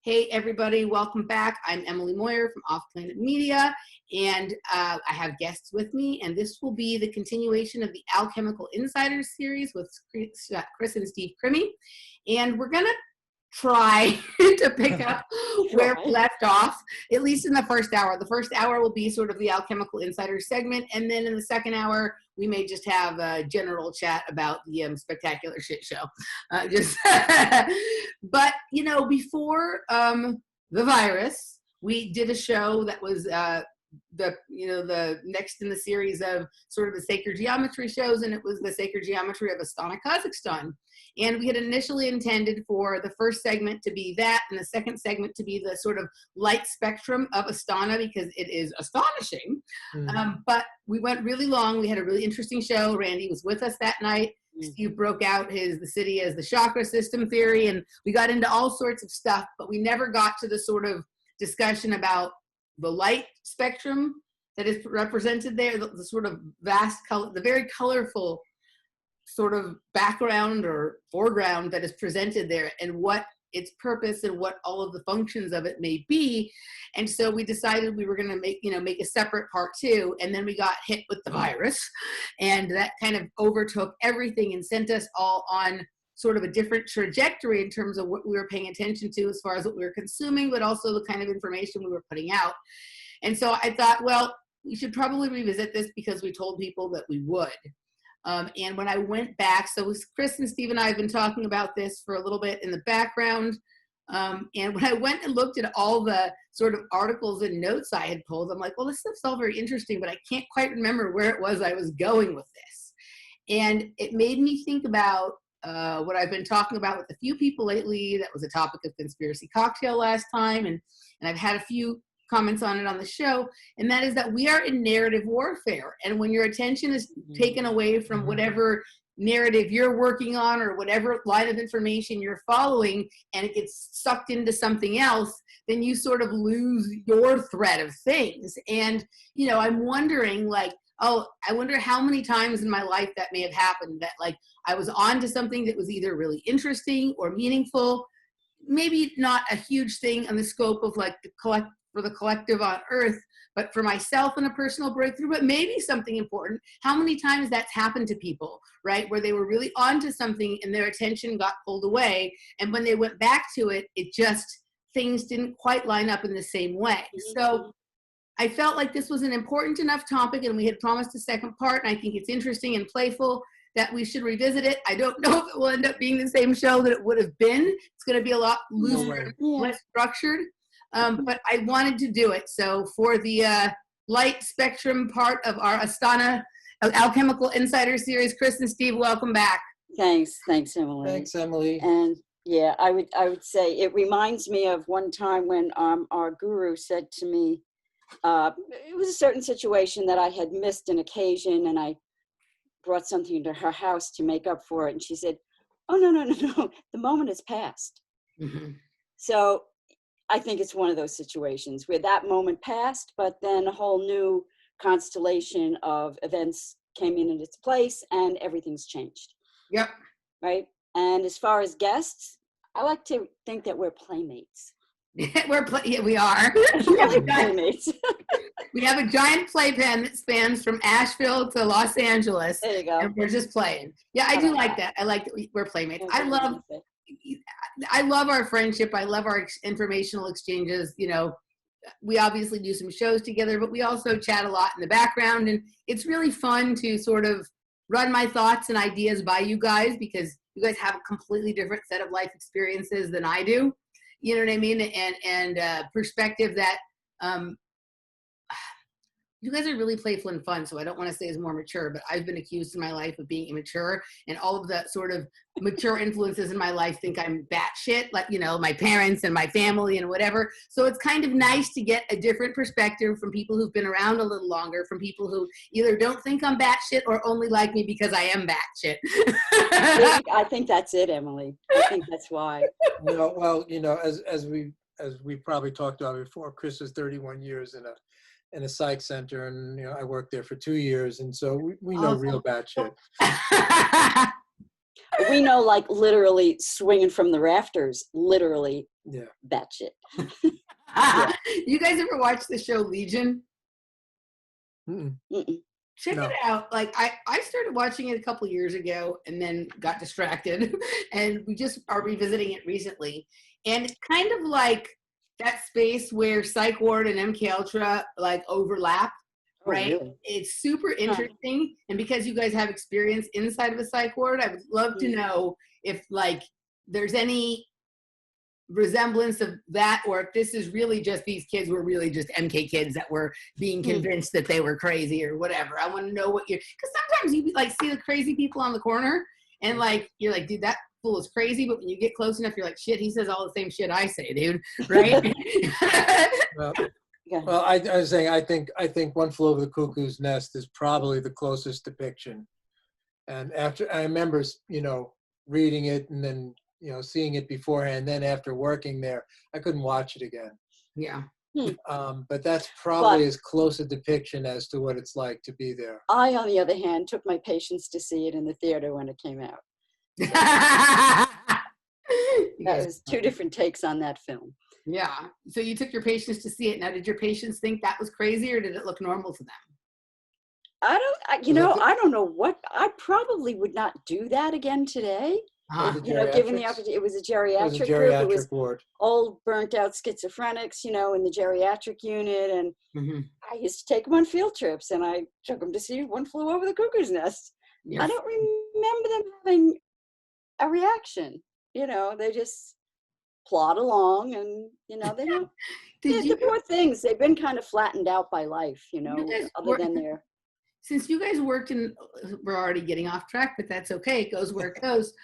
Hey everybody, welcome back. I'm Emily Moyer from Off Planet Media, and I have guests with me, and this will be the continuation of the Alchemical Insiders series with Krys and Steve Crimi, and we're gonna try to pick up where we left off, at least in the first hour. The first hour will be sort of the Alchemical Insiders segment, and then in the second hour, we may just have a general chat about the spectacular shit show. But you know, before the virus, we did a show that was the next in the series of sort of the sacred geometry shows, and it was the sacred geometry of Astana, Kazakhstan. And we had initially intended for the first segment to be that, and the second segment to be the sort of light spectrum of Astana, because it is astonishing. But we went really long. We had a really interesting show. Randy was with us that night. Steve broke out the city as the chakra system theory, and we got into all sorts of stuff, but we never got to the sort of discussion about the light spectrum that is represented there, the sort of vast color, the very colorful sort of background or foreground that is presented there, and what its purpose and what all of the functions of it may be. And so we decided we were going to make a separate part two, and then we got hit with the virus, and that kind of overtook everything and sent us all on sort of a different trajectory in terms of what we were paying attention to as far as what we were consuming, but also the kind of information we were putting out. And so I thought, well, we should probably revisit this because we told people that we would. And when I went back, so Krys and Steve and I have been talking about this for a little bit in the background. And when I went and looked at all the sort of articles and notes I had pulled, I'm like, well, this stuff's all very interesting, but I can't quite remember where it was I was going with this. And it made me think about what I've been talking about with a few people lately. That was a topic of Conspiracy Cocktail last time, and I've had a few comments on it on the show, and that is that we are in narrative warfare. And when your attention is taken away from whatever narrative you're working on or whatever line of information you're following, and it gets sucked into something else, then you sort of lose your thread of things. And, you know, I'm wondering, like, oh, I wonder how many times in my life that may have happened, that like I was on to something that was either really interesting or meaningful, maybe not a huge thing on the scope of like for the collective on earth, but for myself in a personal breakthrough, but maybe something important. How many times that's happened to people, right? Where they were really onto something and their attention got pulled away. And when they went back to it, things didn't quite line up in the same way. So I felt like this was an important enough topic, and we had promised a second part, and I think it's interesting and playful that we should revisit it. I don't know if it will end up being the same show that it would have been. It's going to be a lot looser, less structured. But I wanted to do it. So for the light spectrum part of our Astana Alchemical Insider series, Krys and Steve, welcome back. Thanks, Emily. Thanks, Emily. And yeah, I would say it reminds me of one time when our guru said to me, it was a certain situation that I had missed an occasion, and I brought something into her house to make up for it. And she said, oh, no, the moment has passed. So I think it's one of those situations where that moment passed, but then a whole new constellation of events came in its place, and everything's changed. Yep. Right? And as far as guests, I like to think that we're playmates. We are. Playmates. We have a giant playpen that spans from Asheville to Los Angeles. There you go. And we're just playing. Yeah, I do like that. I like that we're playmates. I love our friendship. I love our informational exchanges. You know, we obviously do some shows together, but we also chat a lot in the background. And it's really fun to sort of run my thoughts and ideas by you guys, because you guys have a completely different set of life experiences than I do. You know what I mean? And perspective that you guys are really playful and fun, so I don't want to say it's more mature, but I've been accused in my life of being immature, and all of the sort of mature influences in my life think I'm batshit, like, you know, my parents and my family and whatever. So it's kind of nice to get a different perspective from people who've been around a little longer, from people who either don't think I'm batshit or only like me because I am batshit. I think that's it, Emily. I think that's why. Well, you know, as we probably talked about before, Krys is 31 years in a psych center, and you know, I worked there for 2 years, and so we know real bad shit. We know, like, literally swinging from the rafters, literally Yeah. batshit. You guys ever watch the show Legion? Mm-mm. Mm-mm. Check No. it out. Like I started watching it a couple years ago and then got distracted and we just are revisiting it recently. And it's kind of like that space where Psych Ward and MK Ultra like overlap, Oh, right? really? It's super interesting. And because you guys have experience inside of a psych ward, I would love to know if like there's any resemblance of that, or if this is really just these kids were really just MK kids that were being convinced that they were crazy or whatever. I want to know what you're, because sometimes you like see the crazy people on the corner and like you're like, dude, that fool is crazy, but when you get close enough, you're like, shit, he says all the same shit I say, dude, right? Well, I was saying, I think One Flew Over the Cuckoo's Nest is probably the closest depiction. And after, I remember, reading it and then, seeing it beforehand. Then after working there, I couldn't watch it again. Yeah. But that's probably as close a depiction as to what it's like to be there. I, on the other hand, took my patients to see it in the theater when it came out. That was two different takes on that film. Yeah. So you took your patients to see it. Now, did your patients think that was crazy or did it look normal to them? I don't know what, I probably would not do that again today. Given the opportunity. It was a geriatric group. It was ward. Old, burnt out schizophrenics, in the geriatric unit. And I used to take them on field trips and I took them to see One Flew Over the Cuckoo's Nest. I don't remember them having a reaction. They just plod along and, they don't. The poor things, they've been kind of flattened out by life, other than their. Since you guys worked in, we're already getting off track, but that's okay. It goes where it goes.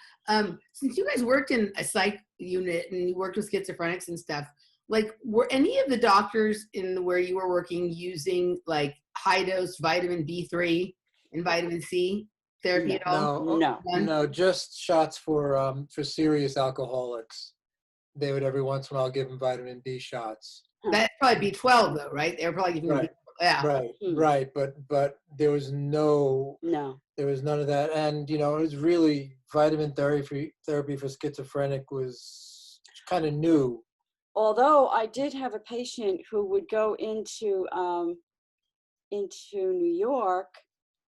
Since you guys worked in a psych unit and you worked with schizophrenics and stuff, like were any of the doctors in where you were working using like high dose vitamin B3 and vitamin C therapy at all? No, just shots for serious alcoholics. They would every once in a while give them vitamin B shots. That'd probably B12 though, right? They were probably giving them Right. But there was there was none of that. And, it was really vitamin therapy for schizophrenic was kind of new. Although I did have a patient who would go into New York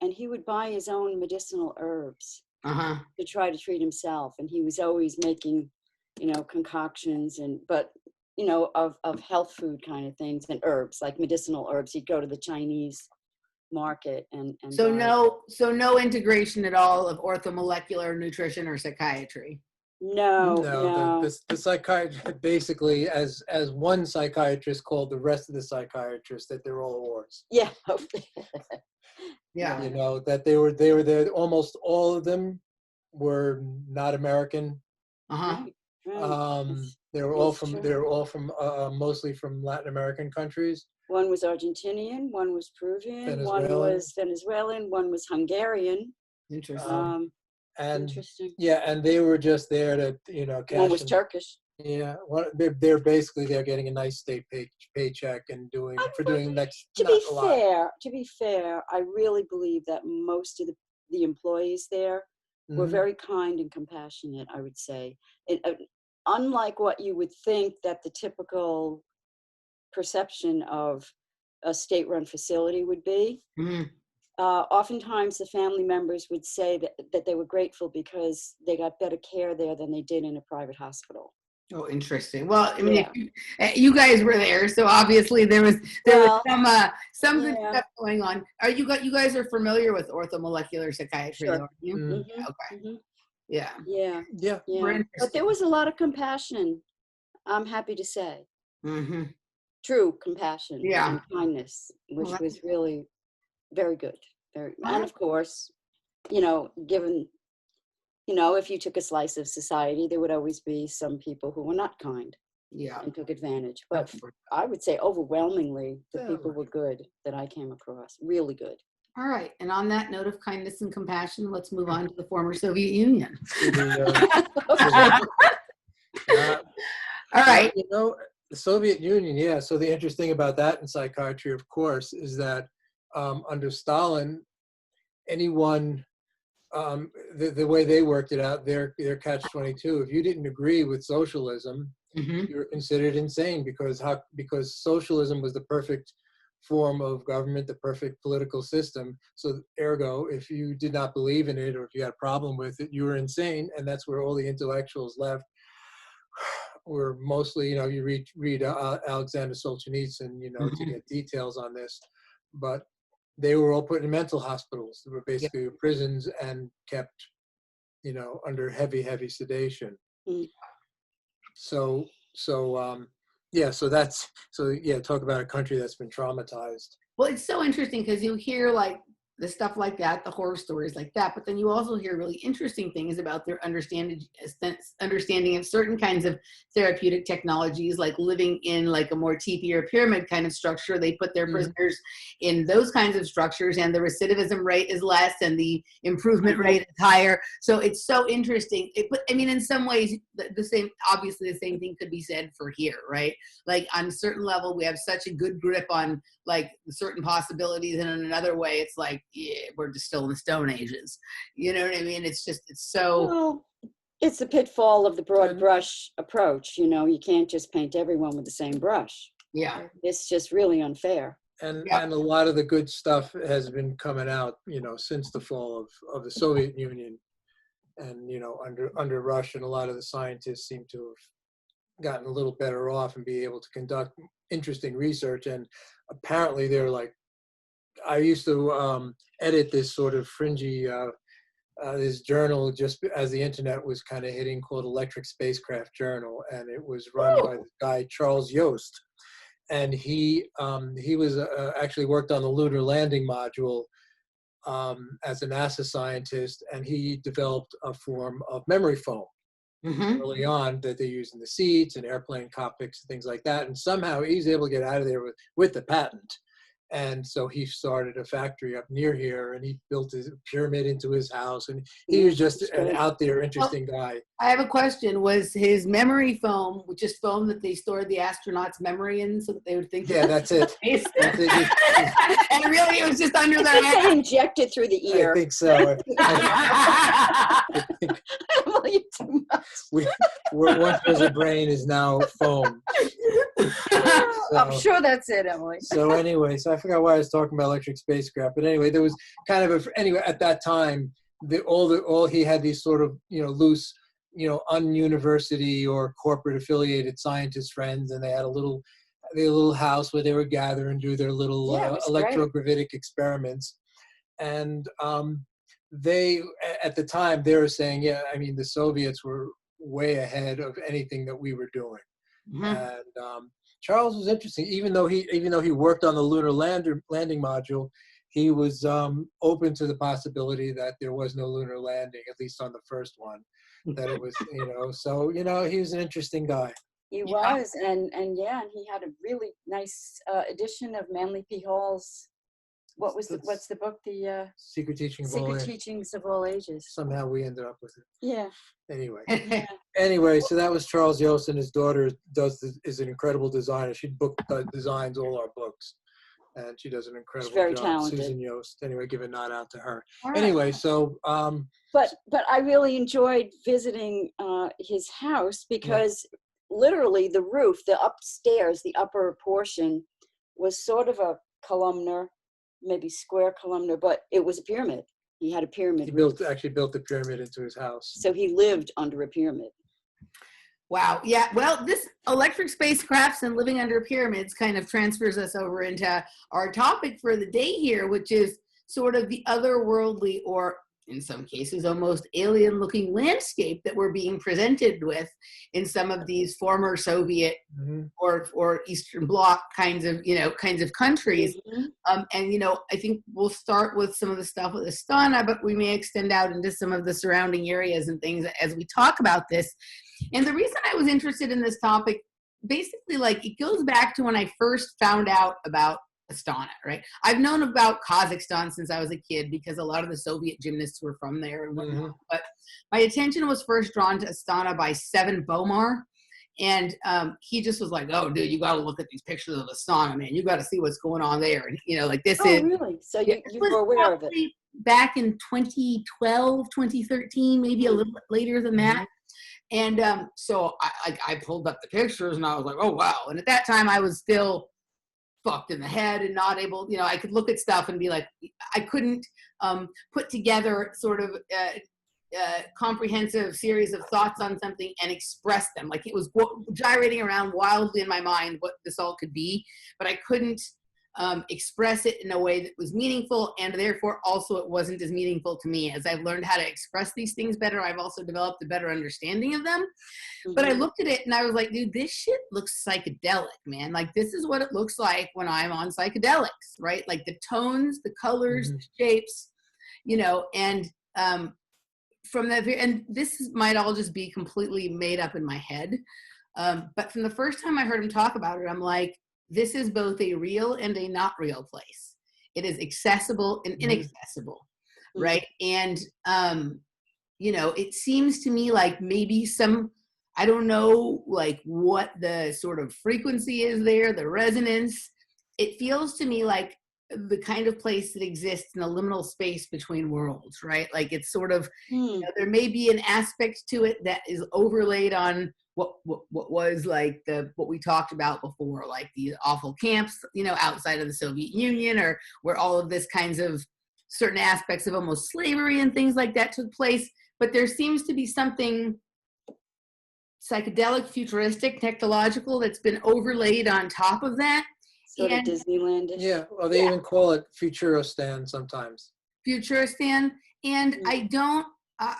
and he would buy his own medicinal herbs to try to treat himself. And he was always making, concoctions of health food kind of things and herbs, like medicinal herbs. He'd go to the Chinese market and so no integration at all of orthomolecular nutrition or psychiatry. No. The psychiatrist basically, as one psychiatrist called the rest of the psychiatrists, that they're all whores. Yeah. Yeah. That they were there. Almost all of them were not American. Right. They were all from mostly from Latin American countries. One was Argentinian, one was Peruvian, one was Venezuelan, one was Hungarian. Interesting. Interesting. Yeah, and they were just there to, cash one was Turkish. Yeah, they're basically getting a nice state paycheck and doing next. To be fair, I really believe that most of the employees there were very kind and compassionate, I would say. Unlike what you would think that the typical perception of a state-run facility would be, oftentimes the family members would say that they were grateful because they got better care there than they did in a private hospital. Oh, interesting. Well, I mean, you guys were there, so obviously there was some good stuff going on. You guys are familiar with orthomolecular psychiatry, aren't you? Okay. Yeah. But there was a lot of compassion, I'm happy to say. True compassion and kindness, which was really very good. And of course, given, if you took a slice of society, there would always be some people who were not kind and took advantage. But I would say overwhelmingly, the people were good that I came across, really good. All right. And on that note of kindness and compassion, let's move on to the former Soviet Union. All right. The Soviet Union, so the interesting about that in psychiatry, of course, is that under Stalin, anyone the way they worked it out, their catch-22, if you didn't agree with socialism, Mhm. you were considered insane because socialism was the perfect form of government, the perfect political system. So ergo, if you did not believe in it or if you had a problem with it, you were insane. And that's where all the intellectuals left were mostly, you read Alexander Solzhenitsyn, to Mhm. get details on this. But they were all put in mental hospitals. They were basically prisons and kept, under heavy, heavy sedation. Mm. So talk about a country that's been traumatized. Well, it's so interesting because you hear like the stuff like that, the horror stories like that, but then you also hear really interesting things about their understanding of certain kinds of therapeutic technologies, like living in like a more teepee or pyramid kind of structure. They put their prisoners in those kinds of structures, and the recidivism rate is less, and the improvement rate is higher. So it's so interesting. But I mean, in some ways, obviously the same thing could be said for here, right? Like on a certain level, we have such a good grip on like certain possibilities, and in another way, it's like, yeah, we're just still in the Stone Ages. You know what I mean? It's so. Well, it's the pitfall of the broad brush approach. You can't just paint everyone with the same brush. Yeah. It's just really unfair. And a lot of the good stuff has been coming out, since the fall of the Soviet Union, and under Russia, and a lot of the scientists seem to have gotten a little better off and be able to conduct interesting research. And apparently they're like, I used to edit this sort of fringy this journal just as the internet was kind of hitting, called Electric Spacecraft Journal, and it was run by this guy Charles Yost, and he was actually worked on the lunar landing module as a NASA scientist, and he developed a form of memory foam early on that they use in the seats and airplane cockpits and things like that. And somehow he's able to get out of there with the patent. And so he started a factory up near here, and he built his pyramid into his house, and he was just an out there interesting guy. I have a question. Was his memory foam just foam that they stored the astronauts' memory in so that they would think? Yeah, that's it. That's it. And really, it was just under their I think they inject it through the ear. I think so. Emily, too much. What was a brain is now foam. I'm sure that's it, Emily. So anyway, I forgot why I was talking about electric spacecraft, but anyway, there was kind of anyway at that time, all he had these sort of loose, ununiversity or corporate affiliated scientist friends, and they had a little house where they would gather and do their little electrogravitic experiments, and they at the time they were saying, the Soviets were way ahead of anything that we were doing. And Charles was interesting, even though he worked on the lunar landing module, he was open to the possibility that there was no lunar landing, at least on the first one. That it was, so he was an interesting guy. He was, and he had a really nice edition of Manly P. Hall's. What's the book? The Secret Teachings of All Ages. Somehow we ended up with it. Yeah. Anyway, so that was Charles Yost, and his daughter is an incredible designer. She designs all our books, and she does an incredible She's very job. talented. Susan Yost. Anyway, give a nod out to her. Right. Anyway, so but I really enjoyed visiting his house because literally the roof, the upstairs, the upper portion was sort of a columnar, maybe square columnar, but it was a pyramid. He had a pyramid. He actually built the pyramid into his house. So he lived under a pyramid. Wow. Yeah. Well, this electric spacecrafts and living under pyramids kind of transfers us over into our topic for the day here, which is sort of the otherworldly, or in some cases almost alien looking landscape that we're being presented with in some of these former Soviet or Eastern Bloc kinds of countries. And I think we'll start with some of the stuff with Astana, but we may extend out into some of the surrounding areas and things as we talk about this. And the reason I was interested in this topic, basically, it goes back to when I first found out about Astana, right? I've known about Kazakhstan since I was a kid because a lot of the Soviet gymnasts were from there and whatnot. But my attention was first drawn to Astana by Seven Bomar. And he just was like, "Oh, dude, you got to look at these pictures of Astana, man. You got to see what's going on there." And this is really? So you were aware of it? back in 2012, 2013, maybe a little bit later than that. And so I pulled up the pictures and I was like, oh, wow. And at that time I was still fucked in the head and not able, I could look at stuff and be like, I couldn't put together sort of comprehensive series of thoughts on something and express them. Like it was gyrating around wildly in my mind what this all could be, but I couldn't express it in a way that was meaningful, and therefore also it wasn't as meaningful to me. As I've learned how to express these things better, I've also developed a better understanding of them. But I looked at it and I was like, dude, this shit looks psychedelic, man. Like this is what it looks like when I'm on psychedelics, right? Like the tones, the colors, the shapes, and from that, and this might all just be completely made up in my head. But from the first time I heard him talk about it, I'm like, this is both a real and a not real place. It is accessible and inaccessible, right? And, it seems to me like maybe I don't know, like what the sort of frequency is there, the resonance. It feels to me like the kind of place that exists in a liminal space between worlds, right? Like it's sort of, there may be an aspect to it that is overlaid on what was like what we talked about before, like the awful camps, outside of the Soviet Union, or where all of this kinds of certain aspects of almost slavery and things like that took place. But there seems to be something psychedelic, futuristic, technological that's been overlaid on top of that. Sort of Disneylandish. Yeah, well, they even call it Futuristan sometimes. Futuristan. And I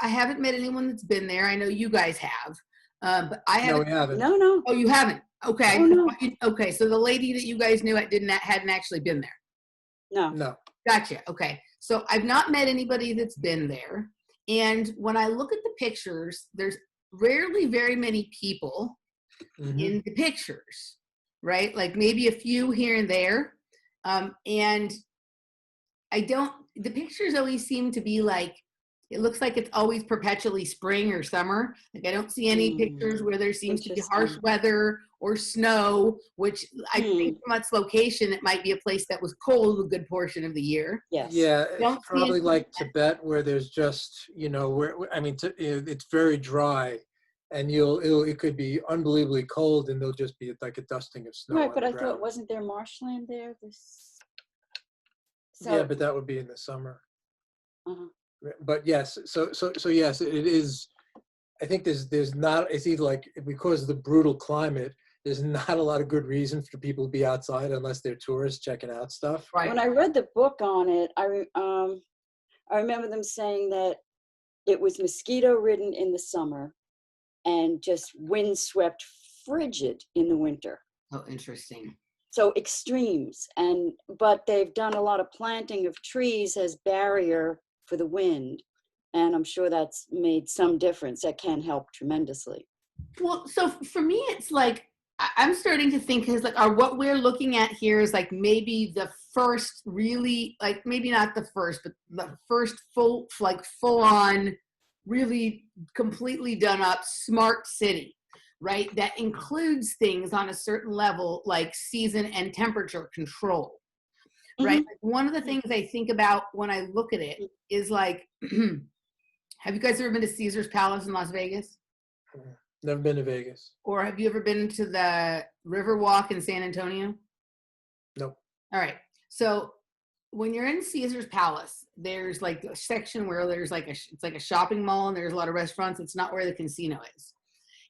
haven't met anyone that's been there. I know you guys have. But I haven't. No, we haven't. No. Oh, you haven't? Okay. Oh, no. Okay, so the lady that you guys knew hadn't actually been there. No. Gotcha. Okay. So I've not met anybody that's been there. And when I look at the pictures, there's rarely very many people in the pictures, right? Like maybe a few here and there. And the pictures always seem to be like, it looks like it's always perpetually spring or summer. Like I don't see any pictures where there seems to be harsh weather or snow, which I think from its location, it might be a place that was cold a good portion of the year. Yes. Yeah, it's probably like Tibet, where there's just, it's very dry, and it could be unbelievably cold, and there'll just be like a dusting of snow. Right, but I thought, wasn't there marshland there? Yeah, but that would be in the summer. But yes, so yes, it is. I think there's not. It's either like because of the brutal climate, there's not a lot of good reason for people to be outside unless they're tourists checking out stuff. Right. When I read the book on it, I remember them saying that it was mosquito-ridden in the summer and just windswept frigid in the winter. Oh, interesting. So extremes, but they've done a lot of planting of trees as barrier for the wind, and I'm sure that's made some difference. That can help tremendously. Well, so for me, it's like I'm starting to think is like, what we're looking at here is like maybe the first really, like maybe not the first, but the first full on, really completely done up smart city, right? That includes things on a certain level like season and temperature control. Right. Like one of the things I think about when I look at it is like, have you guys ever been to Caesar's Palace in Las Vegas? Never been to Vegas. Or have you ever been to the Riverwalk in San Antonio? Nope. All right. So when you're in Caesar's Palace, there's like a section where there's like it's like a shopping mall and there's a lot of restaurants. It's not where the casino is.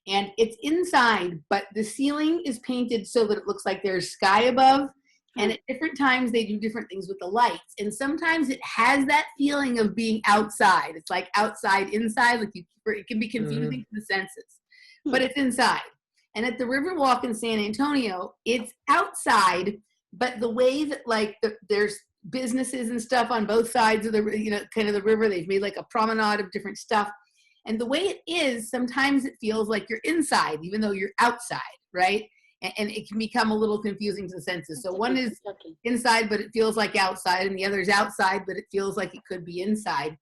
And it's inside, but the ceiling is painted so that it looks like there's sky above. And at different times, they do different things with the lights. And sometimes it has that feeling of being outside. It's like outside, inside. Like it can be confusing to the senses. But it's inside. And at the Riverwalk in San Antonio, it's outside. But the way that there's businesses and stuff on both sides of the, kind of the river. They've made like a promenade of different stuff. And the way it is, sometimes it feels like you're inside, even though you're outside, right? And it can become a little confusing to the senses. So one is inside, but it feels like outside, and the other is outside, but it feels like it could be inside.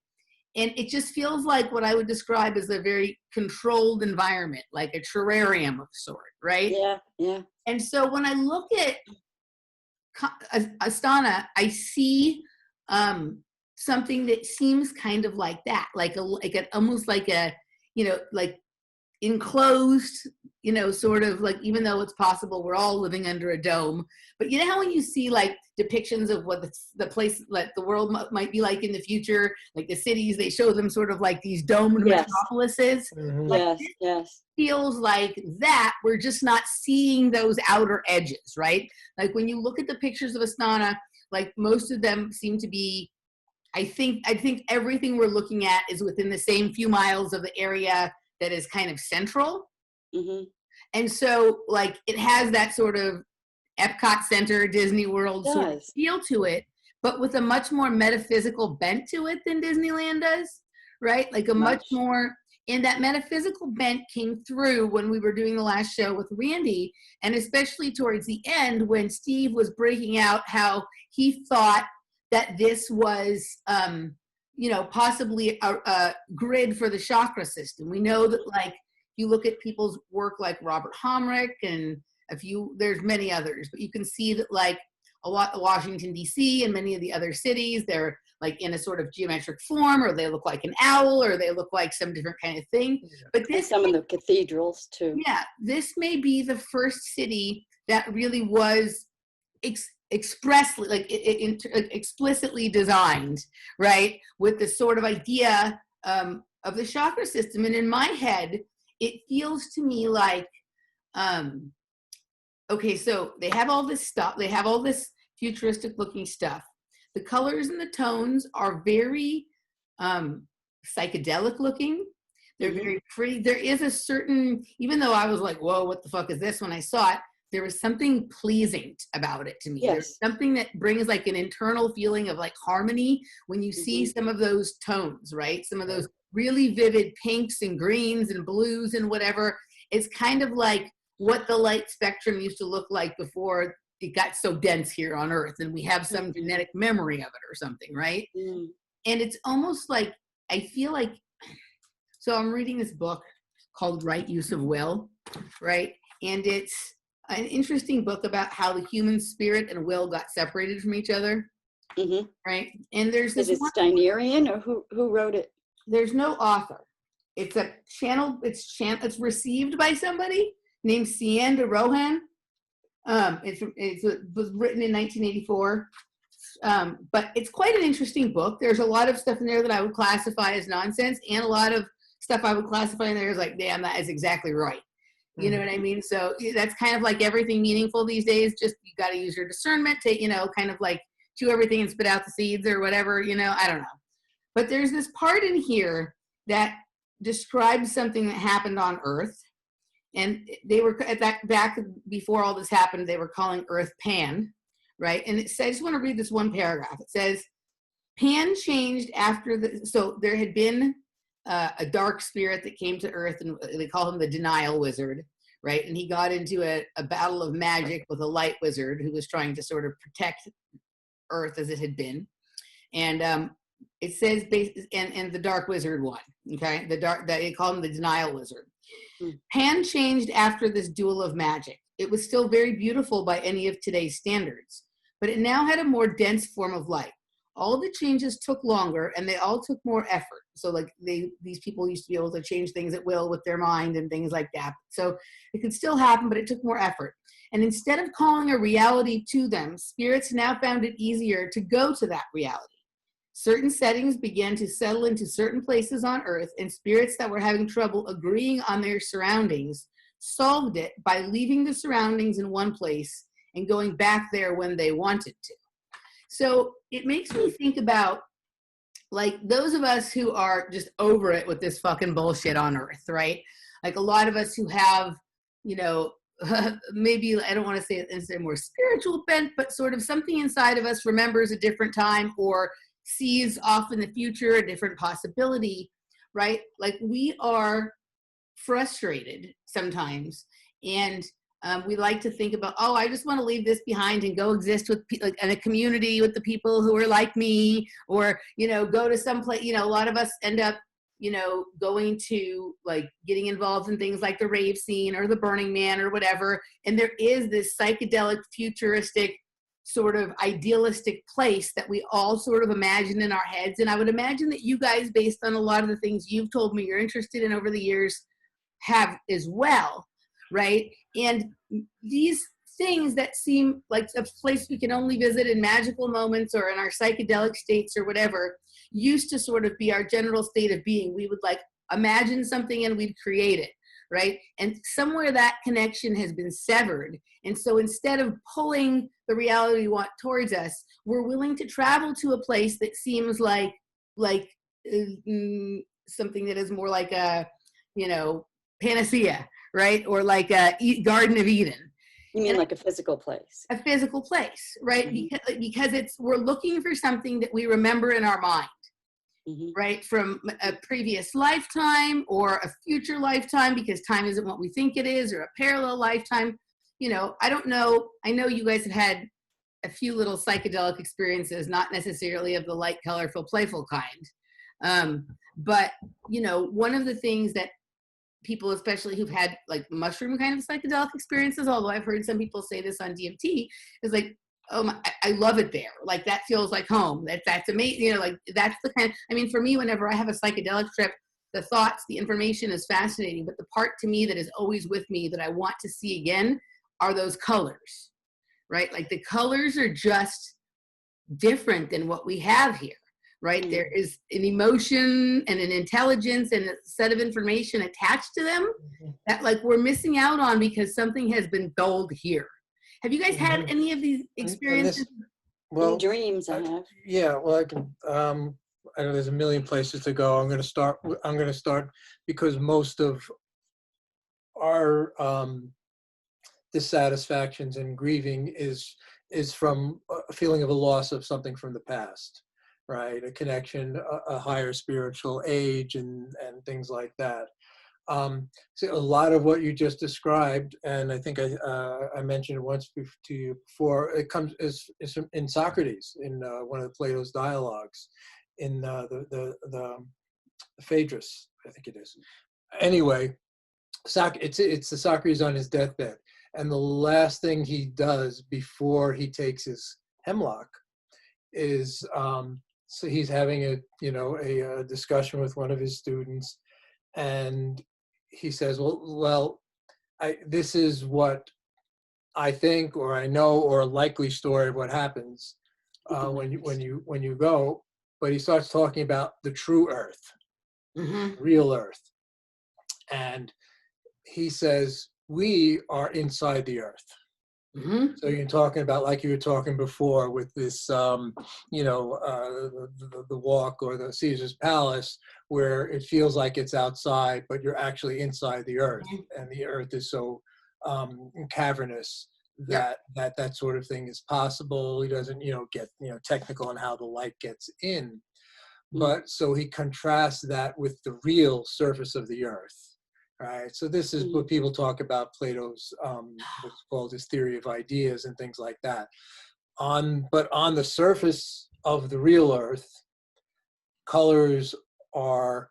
And it just feels like what I would describe as a very controlled environment, like a terrarium of sort, right? Yeah. And so when I look at Astana, I see something that seems kind of like that, almost like a, like enclosed, sort of like, even though it's possible we're all living under a dome, but you know how when you see like depictions of what the place, like the world might be like in the future, like the cities, they show them sort of like these domed metropolises. Mhm. Like, Yes. feels like that we're just not seeing those outer edges, right? Like when you look at the pictures of Astana, like most of them seem to be, I think everything we're looking at is within the same few miles of the area that is kind of central. Mm-hmm. And so like it has that sort of Epcot Center, Disney World sort of feel to it, but with a much more metaphysical bent to it than Disneyland does, right? Like a much more, and that metaphysical bent came through when we were doing the last show with Randy, and especially towards the end when Steve was breaking out how he thought that this was, possibly a grid for the chakra system. We know that, like, you look at people's work like Robert Homrich and there's many others, but you can see that like a lot of Washington, D.C. and many of the other cities, they're like in a sort of geometric form, or they look like an owl, or they look like some different kind of thing. But this, some of the cathedrals too. Yeah, this may be the first city that really was expressly, like explicitly designed, right, with the sort of idea of the chakra system. And in my head, it feels to me like, okay, so they have all this stuff, they have all this futuristic looking stuff. The colors and the tones are very psychedelic looking. They're very pretty. There is a certain, even though I was like, whoa, what the fuck is this when I saw it, there was something pleasing about it to me. There's something that brings like an internal feeling of like harmony when you see some of those tones, right? Some of those really vivid pinks and greens and blues and whatever. It's kind of like what the light spectrum used to look like before it got so dense here on Earth, and we have some genetic memory of it or something, right? And it's almost like, I feel like, so I'm reading this book called Right Use of Will, right? And it's an interesting book about how the human spirit and will got separated from each other, right? And there's this. Is it Steinerian, or who wrote it? There's no author. It's a channel. It's received by somebody named Sianda Rohan. It was written in 1984. But it's quite an interesting book. There's a lot of stuff in there that I would classify as nonsense, and a lot of stuff I would classify in there as like, damn, that is exactly right. You know what I mean? So that's kind of like everything meaningful these days. Just, you got to use your discernment to, kind of like chew everything and spit out the seeds or whatever, I don't know. But there's this part in here that describes something that happened on Earth. And they were at that, back before all this happened, they were calling Earth Pan, right? And it says, I just want to read this one paragraph. It says, Pan changed after so there had been a dark spirit that came to Earth, and they call him the Denial Wizard, right? And he got into a battle of magic with a light wizard who was trying to sort of protect Earth as it had been. And it says, and the dark wizard won, okay? They call him the Denial Wizard. Pan changed after this duel of magic. It was still very beautiful by any of today's standards, but it now had a more dense form of light. All the changes took longer, and they all took more effort. So like these people used to be able to change things at will with their mind and things like that. So it could still happen, but it took more effort. And instead of calling a reality to them, spirits now found it easier to go to that reality. Certain settings began to settle into certain places on Earth, and spirits that were having trouble agreeing on their surroundings solved it by leaving the surroundings in one place and going back there when they wanted to. So it makes me think about, like, those of us who are just over it with this fucking bullshit on Earth, right? Like a lot of us who have, maybe, I don't want to say it's a more spiritual bent, but sort of something inside of us remembers a different time or sees off in the future a different possibility, right? Like we are frustrated sometimes, and we like to think about, oh, I just want to leave this behind and go exist with in a community with the people who are like me, or go to some place. A lot of us end up going to, like, getting involved in things like the rave scene or the Burning Man or whatever, and there is this psychedelic futuristic sort of idealistic place that we all sort of imagine in our heads. And I would imagine that you guys, based on a lot of the things you've told me you're interested in over the years, have as well, right? And these things that seem like a place we can only visit in magical moments or in our psychedelic states or whatever, used to sort of be our general state of being. We would like imagine something and we'd create it, right? And somewhere that connection has been severed. And so instead of pulling the reality we want towards us, we're willing to travel to a place that seems like something that is more like a, panacea, right? Or like a Garden of Eden. You mean like a physical place? A physical place, right? Mm-hmm. Because we're looking for something that we remember in our mind, mm-hmm. right? From a previous lifetime or a future lifetime, because time isn't what we think it is, or a parallel lifetime. I don't know. I know you guys have had a few little psychedelic experiences, not necessarily of the light, colorful, playful kind. But, one of the things that people, especially who've had like mushroom kind of psychedelic experiences, although I've heard some people say this on DMT, is like, oh, I love it there. Like that feels like home. That's amazing. Like that's the kind. For me, whenever I have a psychedelic trip, the thoughts, the information is fascinating. But the part to me that is always with me that I want to see again are those colors, right? Like the colors are just different than what we have here. Right? There is an emotion and an intelligence and a set of information attached to them that like we're missing out on because something has been dulled here. Have you guys had any of these experiences? In dreams, I have. Yeah, well, I can. I know there's a million places to go. I'm going to start because most of our dissatisfactions and grieving is from a feeling of a loss of something from the past. Right, a connection, a higher spiritual age, and things like that. So a lot of what you just described, and I think I mentioned it once to you before. It comes is in Socrates, in one of Plato's dialogues, in the Phaedrus, I think it is. Anyway, it's the Socrates on his deathbed, and the last thing he does before he takes his hemlock is. So he's having a discussion with one of his students, and he says, "Well, this is what I think, or I know, or a likely story of what happens when you go." But he starts talking about the true Earth, real Earth, and he says, "We are inside the Earth." So you're talking about, like you were talking before, with this, the walk or the Caesar's Palace, where it feels like it's outside, but you're actually inside the Earth, and the Earth is so cavernous that sort of thing is possible. He doesn't, get technical on how the light gets in, but so he contrasts that with the real surface of the Earth. Right, so this is what people talk about Plato's what's called his theory of ideas and things like that. But on the surface of the real Earth, colors are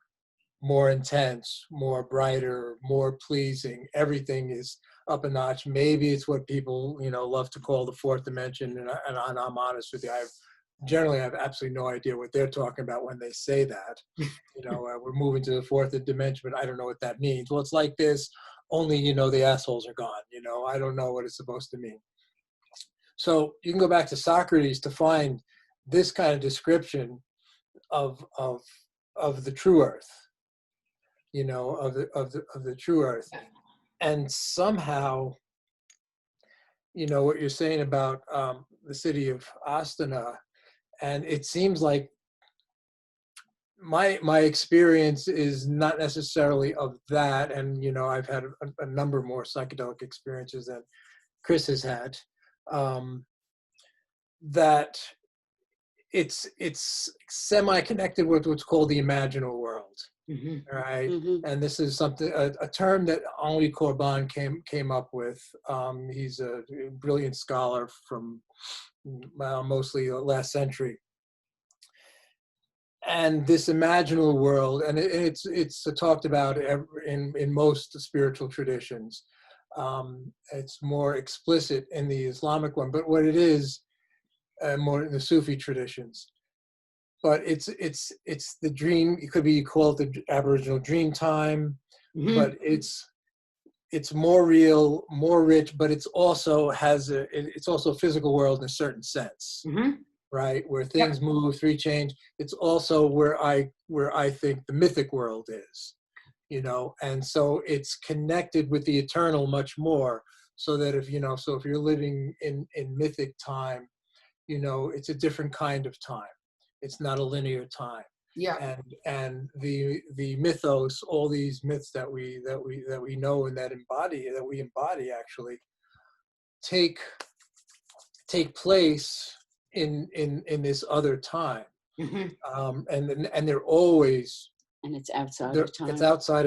more intense, more brighter, more pleasing. Everything is up a notch. Maybe it's what people love to call the fourth dimension, and I'm honest with you, I have absolutely no idea what they're talking about when they say that. We're moving to the fourth dimension, but I don't know what that means. Well, it's like this, only, the assholes are gone. I don't know what it's supposed to mean. So you can go back to Socrates to find this kind of description of the true Earth, of the true Earth. And somehow, what you're saying about the city of Astana, and it seems like my experience is not necessarily of that. And, I've had a number more psychedelic experiences than Krys has had, that it's semi-connected with what's called the imaginal world. Right. And this is something, a term that Henri Corbin came up with. He's a brilliant scholar from mostly last century. And this imaginal world, and it's talked about in most spiritual traditions. It's more explicit in the Islamic one, but what it is more in the Sufi traditions. But it's the dream. It could be called the Aboriginal dream time, but it's more real, more rich. But it's also it's also a physical world in a certain sense, right? Where things move, change. It's also where I think the mythic world is, and so it's connected with the eternal much more. So that if you're living in mythic time, it's a different kind of time. It's not a linear time. Yeah. And the mythos, all these myths that we know and that we embody actually take place in this other time. And they're always, and it's outside of time. It's outside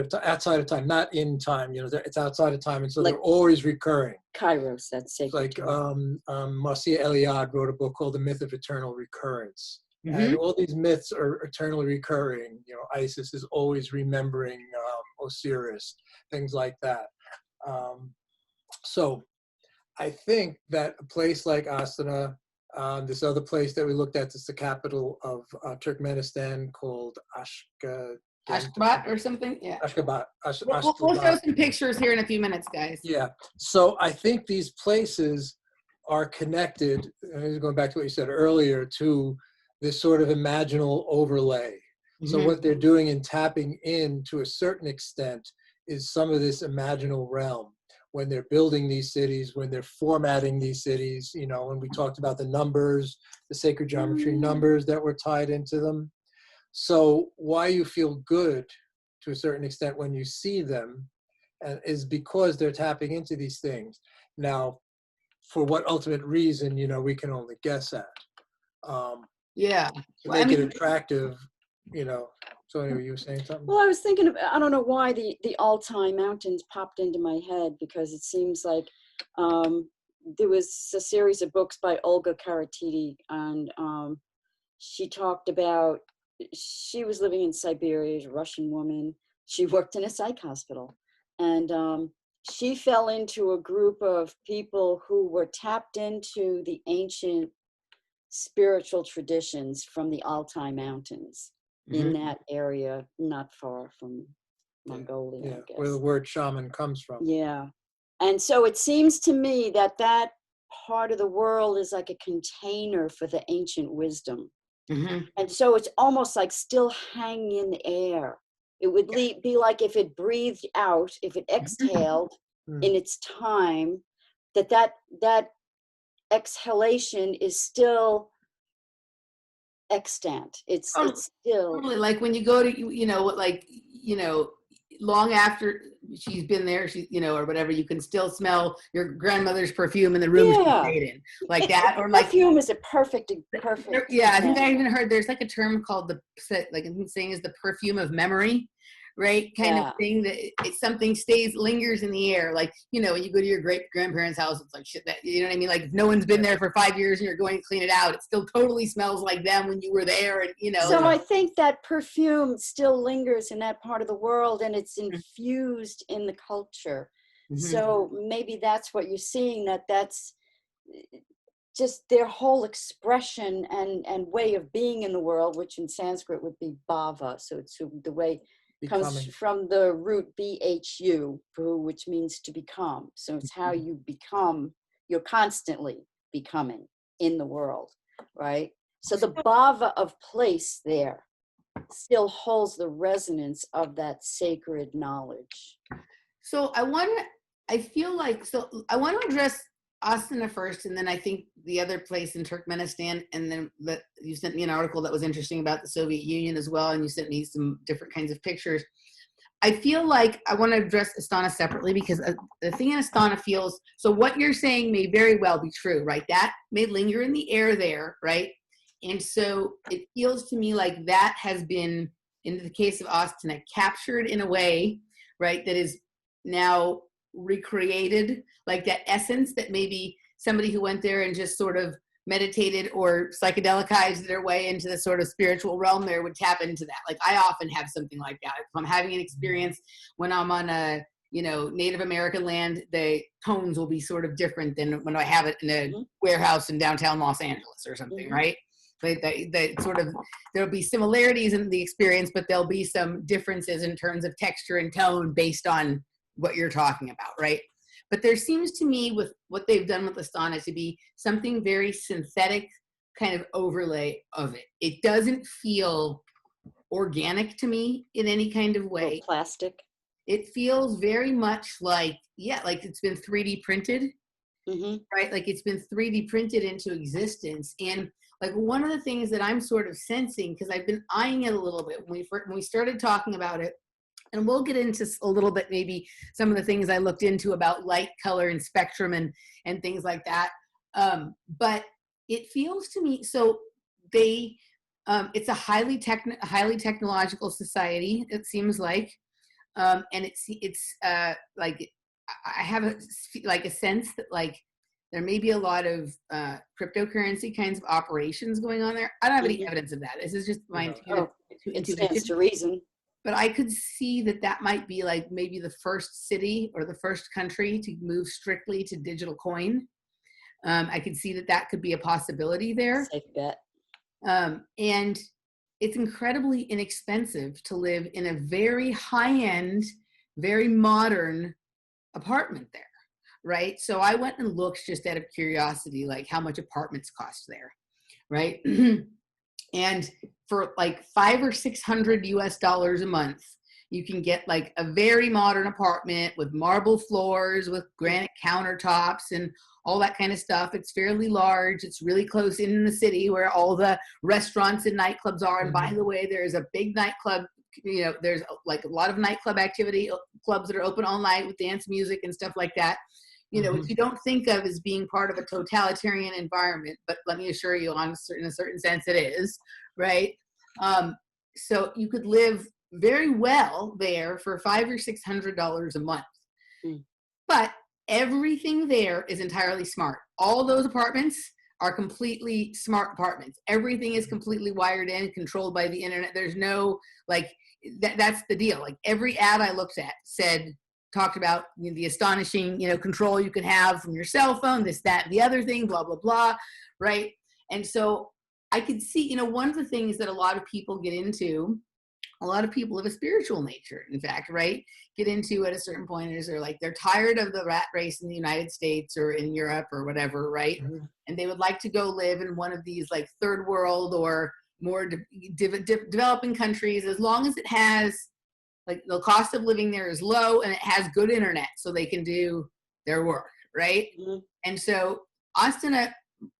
of time, not in time. It's outside of time, and so Like they're always recurring. Kairos, that's sacred. Like Marcia Eliade wrote a book called The Myth of Eternal Recurrence. And all these myths are eternally recurring. Isis is always remembering Osiris, things like that. So I think that a place like Astana, this other place that we looked at, is the capital of Turkmenistan, called Ashgabat or something? Yeah. Ashgabat. We'll show some pictures here in a few minutes, guys. Yeah. So I think these places are connected, going back to what you said earlier, to this sort of imaginal overlay. So what they're doing in tapping in, to a certain extent, is some of this imaginal realm. When they're building these cities, when they're formatting these cities, when we talked about the numbers, the sacred geometry numbers that were tied into them. So why you feel good to a certain extent when you see them is because they're tapping into these things. Now, for what ultimate reason, we can only guess at. Yeah. To make it attractive, So anyway, you were saying something? Well, I was thinking of, I don't know why the Altai Mountains popped into my head, because it seems like there was a series of books by Olga Karatiti, and she talked about, she was living in Siberia, a Russian woman. She worked in a psych hospital, and she fell into a group of people who were tapped into the ancient spiritual traditions from the Altai Mountains in that area, not far from Mongolia, I guess. Where the word shaman comes from. Yeah. And so it seems to me that that part of the world is like a container for the ancient wisdom. And so it's almost like still hanging in the air. It would be like if it breathed out, if it exhaled in its time, that exhalation is still extant. It's still totally, like when you go to long after she's been there, or whatever, you can still smell your grandmother's perfume in the room she stayed in, like that. Or like perfume is a perfect. Yeah, I think I even heard there's like a term called I'm saying is the perfume of memory, right? Kind of thing, that it's something lingers in the air. Like, when you go to your great grandparents' house, it's like shit that, you know what I mean? Like if no one's been there for 5 years and you're going to clean it out, it still totally smells like them when you were there. And, So I think that perfume still lingers in that part of the world, and it's infused in the culture. So maybe that's what you're seeing, that's just their whole expression and way of being in the world, which in Sanskrit would be bhava. So it's the way comes from the root bhu, which means to become. So it's how you become. You're constantly becoming in the world, right? So the bhava of place there still holds the resonance of that sacred knowledge. So I want to address Astana first, and then I think the other place in Turkmenistan, and then you sent me an article that was interesting about the Soviet Union as well, and you sent me some different kinds of pictures. I feel like I want to address Astana separately, because the thing in Astana feels, so what you're saying may very well be true, right? That may linger in the air there, right? And so it feels to me like that has been, in the case of Astana, captured in a way, right, that is now recreated, like that essence that maybe somebody who went there and just sort of meditated or psychedelicized their way into the sort of spiritual realm there would tap into that. Like I often have something like that. If I'm having an experience when I'm on a Native American land, the tones will be sort of different than when I have it in a warehouse in downtown Los Angeles or something, right? They sort of, there'll be similarities in the experience, but there'll be some differences in terms of texture and tone based on what you're talking about, right? But there seems to me with what they've done with Astana to be something very synthetic kind of overlay of it. It doesn't feel organic to me in any kind of way. Plastic. It feels very much like, like it's been 3D printed, right? Like it's been 3D printed into existence. And like one of the things that I'm sort of sensing, because I've been eyeing it a little bit when we started talking about it, and we'll get into a little bit maybe some of the things I looked into about light, color, and spectrum and things like that. But it feels to me, so they, it's a highly technological society, it seems like. And it's like, I have a sense that like there may be a lot of cryptocurrency kinds of operations going on there. I don't have any evidence of that. This is just my intuition. It stands to reason. But I could see that might be like maybe the first city or the first country to move strictly to digital coin. I could see that could be a possibility there. Safe bet. And it's incredibly inexpensive to live in a very high-end, very modern apartment there, right? So I went and looked just out of curiosity, like how much apartments cost there, right? And for like $500 or $600 a month, you can get like a very modern apartment with marble floors, with granite countertops and all that kind of stuff. It's fairly large. It's really close in the city where all the restaurants and nightclubs are. And by the way, there's a big nightclub, there's like a lot of nightclub activity, clubs that are open all night with dance music and stuff like that. Which you don't think of as being part of a totalitarian environment, but let me assure you, in a certain sense, it is, right? So you could live very well there for $500 or $600 a month, but everything there is entirely smart. All those apartments are completely smart apartments. Everything is completely wired in, controlled by the internet. There's no like that's the deal. Like every ad I looked at talked about the astonishing, control you can have from your cell phone, this, that, and the other thing, blah, blah, blah, right? And so I could see, one of the things that a lot of people get into, a lot of people of a spiritual nature, in fact, right, get into at a certain point is they're tired of the rat race in the United States or in Europe or whatever, right? And they would like to go live in one of these like third world or more developing countries, as long as it has like the cost of living there is low and it has good internet so they can do their work, right? And so Astana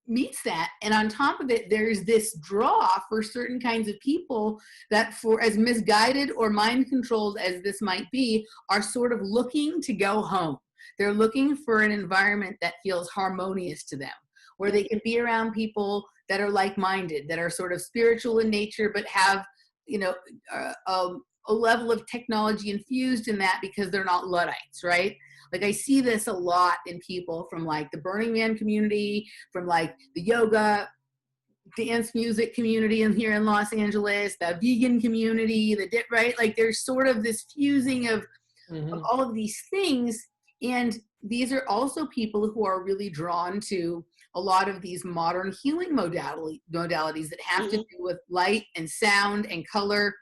meets that, and on top of it, there's this draw for certain kinds of people that, for as misguided or mind controlled as this might be, are sort of looking to go home. They're looking for an environment that feels harmonious to them, where they can be around people that are like-minded, that are sort of spiritual in nature, but have, a level of technology infused in that because they're not Luddites, right? Like I see this a lot in people from like the Burning Man community, from like the yoga, dance music community in here in Los Angeles, the vegan community, right? Like there's sort of this fusing of all of these things. And these are also people who are really drawn to a lot of these modern healing modalities that have to do with light and sound and color.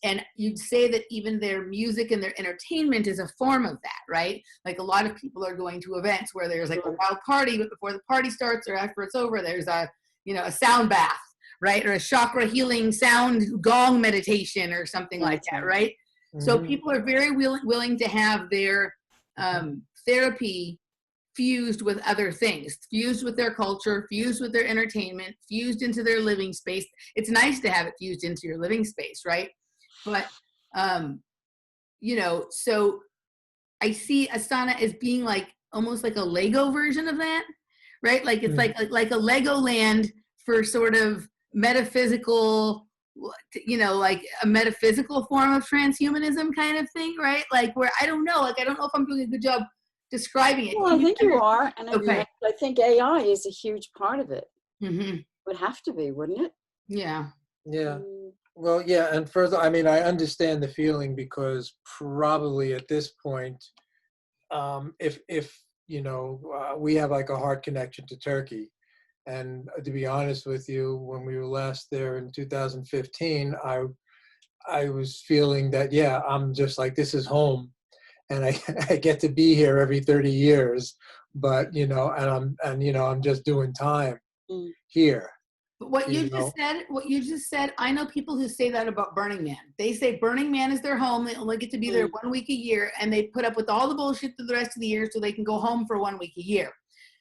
And you'd say that even their music and their entertainment is a form of that, right? Like a lot of people are going to events where there's like a wild party, but before the party starts or after it's over, there's a sound bath, right? Or a chakra healing sound gong meditation or something like that, right? So people are very willing to have their therapy fused with other things, fused with their culture, fused with their entertainment, fused into their living space. It's nice to have it fused into your living space, right? But, so I see Astana as being like almost like a Lego version of that, right? Like it's like a Lego land for sort of metaphysical, like a metaphysical form of transhumanism kind of thing, right? Like where I don't know if I'm doing a good job describing it. Well, I think you are. And I think AI is a huge part of it. Would have to be, wouldn't it? Yeah. Yeah. Well, yeah, and further, I mean, I understand the feeling because probably at this point, if we have like a heart connection to Turkey. And to be honest with you, when we were last there in 2015, I was feeling that, yeah, I'm just like, this is home. And I get to be here every 30 years, but, I'm just doing time here. But what you just said, I know people who say that about Burning Man. They say Burning Man is their home. They only get to be there 1 week a year, and they put up with all the bullshit through the rest of the year so they can go home for 1 week a year.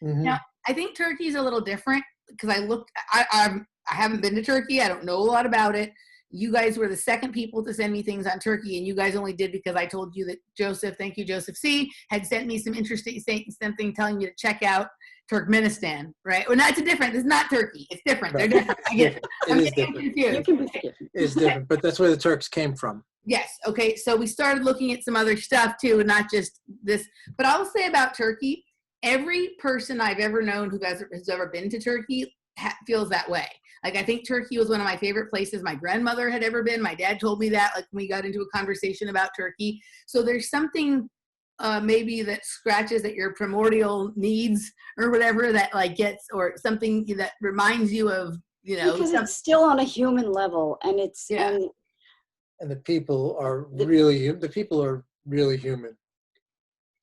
Mm-hmm. Now, I think Turkey is a little different because I haven't been to Turkey. I don't know a lot about it. You guys were the second people to send me things on Turkey, and you guys only did because I told you that Joseph, thank you, Joseph C., had sent me some interesting something telling me to check out Turkmenistan, right? Well, it's different. It's not Turkey. It's different. They're different. I get it. It is different. It's different, but that's where the Turks came from. Yes. Okay. So we started looking at some other stuff too, not just this. But I will say about Turkey, every person I've ever known who has ever been to Turkey feels that way. Like, I think Turkey was one of my favorite places my grandmother had ever been. My dad told me that, like, when we got into a conversation about Turkey. So there's something maybe that scratches at your primordial needs or whatever that like gets, or something that reminds you of, because it's still on a human level, and it's, and the people are really human.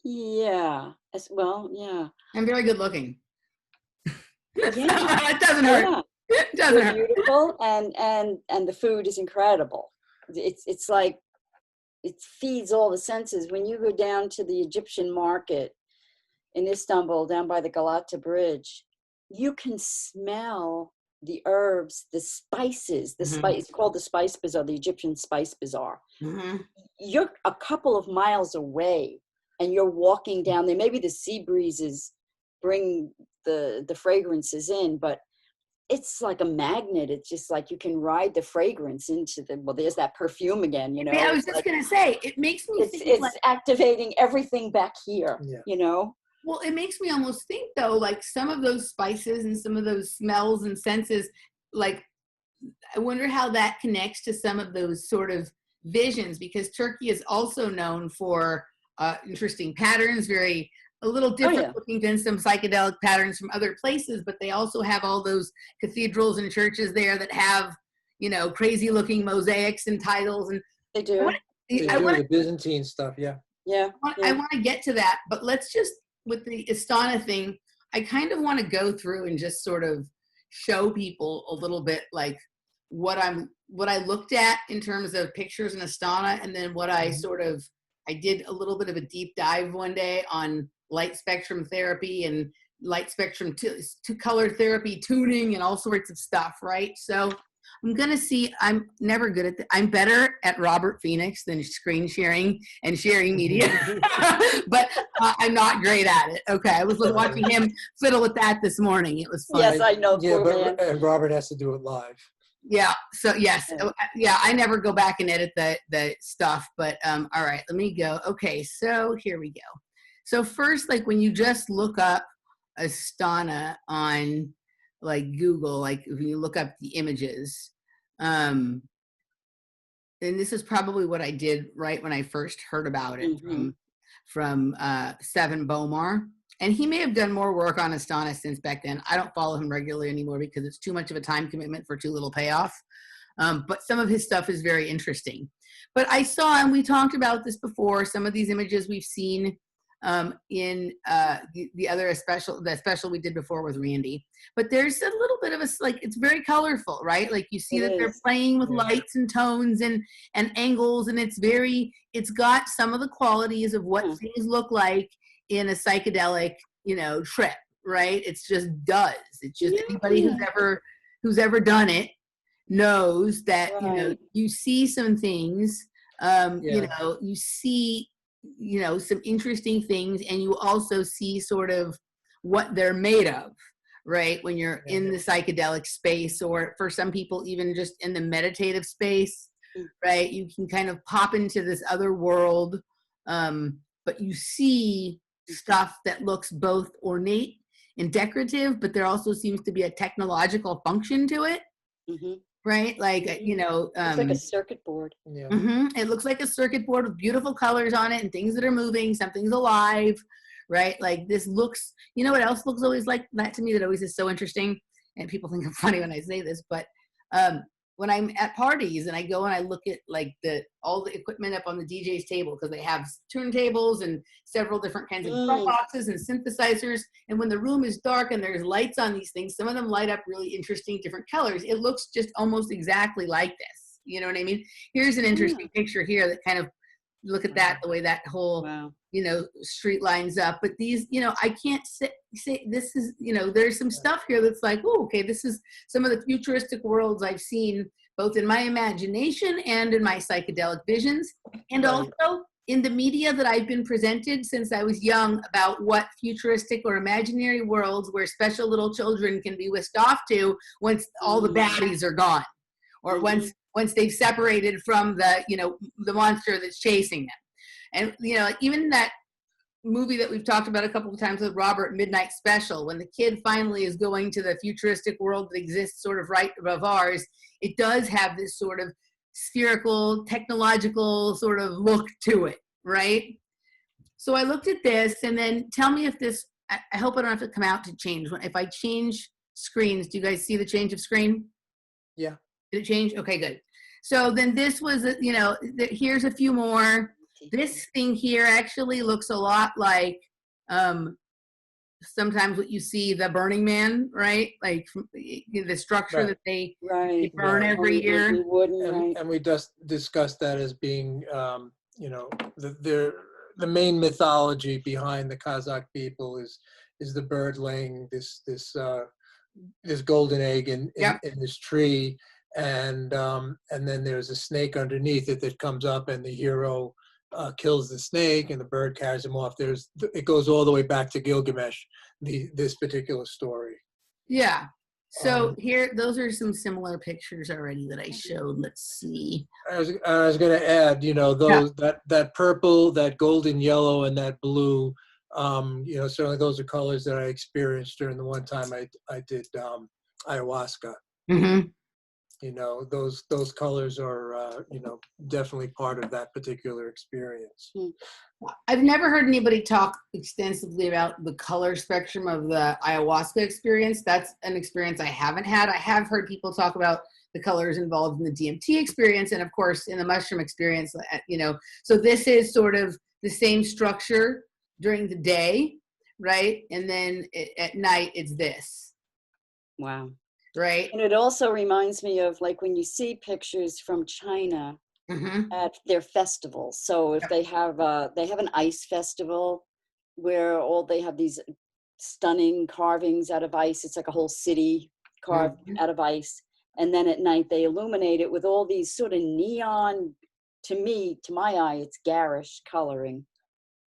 Yeah, as well. Yeah. I'm very good looking. Yeah. It doesn't hurt. Yeah. It doesn't hurt. Beautiful, and the food is incredible. It's like, it feeds all the senses. When you go down to the Egyptian market in Istanbul, down by the Galata Bridge, you can smell the herbs, the spices, it's called the Spice Bazaar, the Egyptian Spice Bazaar. Mm-hmm. You're a couple of miles away, and you're walking down there. Maybe the sea breezes bring the fragrances in, but it's like a magnet. It's just like you can ride the fragrance into there's that perfume again, Yeah, I was just going to say, it makes me think it's activating everything back here, Well, it makes me almost think, though, like some of those spices and some of those smells and senses, like, I wonder how that connects to some of those sort of visions, because Turkey is also known for interesting patterns, a little different looking than some psychedelic patterns from other places, but they also have all those cathedrals and churches there that have, crazy looking mosaics and titles. And they do. The Byzantine stuff, yeah. Yeah. I want to get to that, but let's just, with the Astana thing, I kind of want to go through and just sort of show people a little bit like what I looked at in terms of pictures in Astana, and then what I did a little bit of a deep dive one day on light spectrum therapy and light spectrum to color therapy tuning and all sorts of stuff, right? So I'm going to see, I'm never good at I'm better at Robert Phoenix than screen sharing and sharing media, but I'm not great at it. Okay, I was watching him fiddle with that this morning. It was fun. Yes, I know. Yeah, and Robert has to do it live. Yeah, so yes, yeah, I never go back and edit the stuff, but all right, let me go. Okay, so here we go. So first, like when you just look up Astana on like Google, like if you look up the images, and this is probably what I did right when I first heard about it from Seven Bomar. And he may have done more work on Astana since back then. I don't follow him regularly anymore because it's too much of a time commitment for too little payoff. But some of his stuff is very interesting. But I saw, and we talked about this before, some of these images we've seen in the special we did before with Randy. But there's a little bit of it's very colorful, right? Like you see that they're playing with lights and tones and angles, and it's got some of the qualities of what things look like in a psychedelic, trip, right? It's just does. It's just anybody who's ever done it knows that, you see some things, you see, some interesting things, and you also see sort of what they're made of, right? When you're in the psychedelic space, or for some people, even just in the meditative space, right? You can kind of pop into this other world, but you see stuff that looks both ornate and decorative, but there also seems to be a technological function to it. right? Like, you know, It's like a circuit board. Yeah. it looks like a circuit board with beautiful colors on it and things that are moving, something's alive, right? Like this looks, you know what else looks always like that to me that always is so interesting? And people think I'm funny when I say this, but when I'm at parties and I go and I look at like all the equipment up on the DJ's table, because they have turntables and several different kinds of drum boxes and synthesizers. And when the room is dark and there's lights on these things, some of them light up really interesting different colors. It looks just almost exactly like this. You know what I mean? Here's an interesting picture here that kind of, look at that, the way that whole, you know, street lines up. But these, you know, I can't say this is, you know, there's some stuff here that's like, oh, okay, this is some of the futuristic worlds I've seen both in my imagination and in my psychedelic visions, and also in the media that I've been presented since I was young about what futuristic or imaginary worlds where special little children can be whisked off to once all the baddies are gone, or once they've separated from the, you know, the monster that's chasing them. And, you know, even that movie that we've talked about a couple of times with Robert, Midnight Special, when the kid finally is going to the futuristic world that exists sort of right above ours, it does have this sort of spherical, technological sort of look to it, right? So I looked at this, and then tell me if this, I hope I don't have to come out to change. If I change screens, do you guys see the change of screen? Yeah. Did it change? Okay, good. So then this was, you know, here's a few more. This thing here actually looks a lot like sometimes what you see the Burning Man, right? Like the structure that they burn every year. And we just discussed that as being, you know, the main mythology behind the Kazakh people is the bird laying this golden egg in this tree. And then there's a snake underneath it that comes up, and the hero kills the snake, and the bird carries him off. It goes all the way back to Gilgamesh, this particular story. Yeah. So here, those are some similar pictures already that I showed. Let's see. I was going to add, you know, those that purple, that golden yellow, and that blue. You know, certainly those are colors that I experienced during the one time I did ayahuasca. You know, those colors are, you know, definitely part of that particular experience. I've never heard anybody talk extensively about the color spectrum of the ayahuasca experience. That's an experience I haven't had. I have heard people talk about the colors involved in the DMT experience, and of course in the mushroom experience, you know. So this is sort of the same structure during the day, right? And then at night it's this. Wow. Right. And it also reminds me of like when you see pictures from China at their festivals. So if they have an ice festival where they have these stunning carvings out of ice. It's like a whole city carved out of ice. And then at night they illuminate it with all these sort of neon, to my eye, it's garish coloring.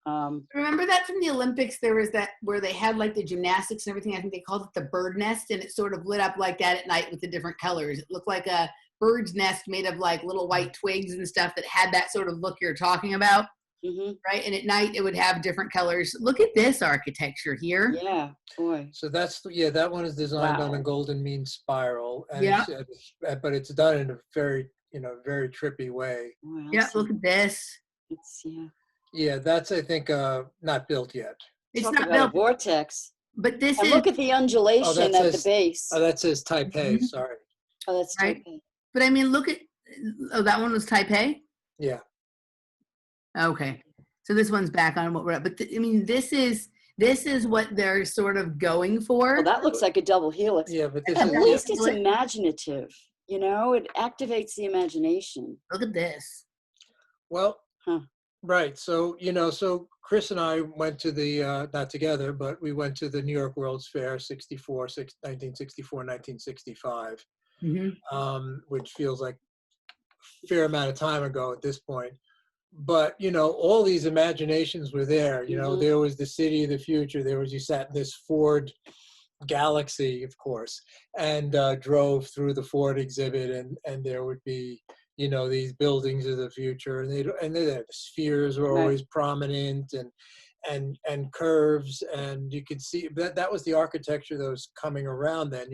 Remember that from the Olympics? There was that where they had like the gymnastics and everything. I think they called it the bird nest, and it sort of lit up like that at night with the different colors. It looked like a bird's nest made of like little white twigs and stuff that had that sort of look you're talking about, right? And at night it would have different colors. Look at this architecture here. Yeah, boy. So that one is designed on a golden mean spiral, and but it's done in a very very trippy way. Wow, look at this. Yeah, that's, I think, not built yet. It's Talk not about built. a vortex. But this is... Look at the undulation at the base. Oh, that says Taipei, sorry. Oh, that's right. Taipei. But I mean, look at... Oh, that one was Taipei? Yeah. Okay. So this one's back on what we're at. But I mean, this is what they're sort of going for. Well, that looks like a double helix. Yeah, but this at least it's imaginative. You know, it activates the imagination. Look at this. Well... Right. So, so Krys and I went to the, not together, but we went to the New York World's Fair 1964, 1965, which feels like a fair amount of time ago at this point. But, all these imaginations were there. There was the city of the future. You sat in this Ford Galaxy, of course, and drove through the Ford exhibit, and there would be, these buildings of the future, and the spheres were always prominent, and curves, and you could see that was the architecture that was coming around then.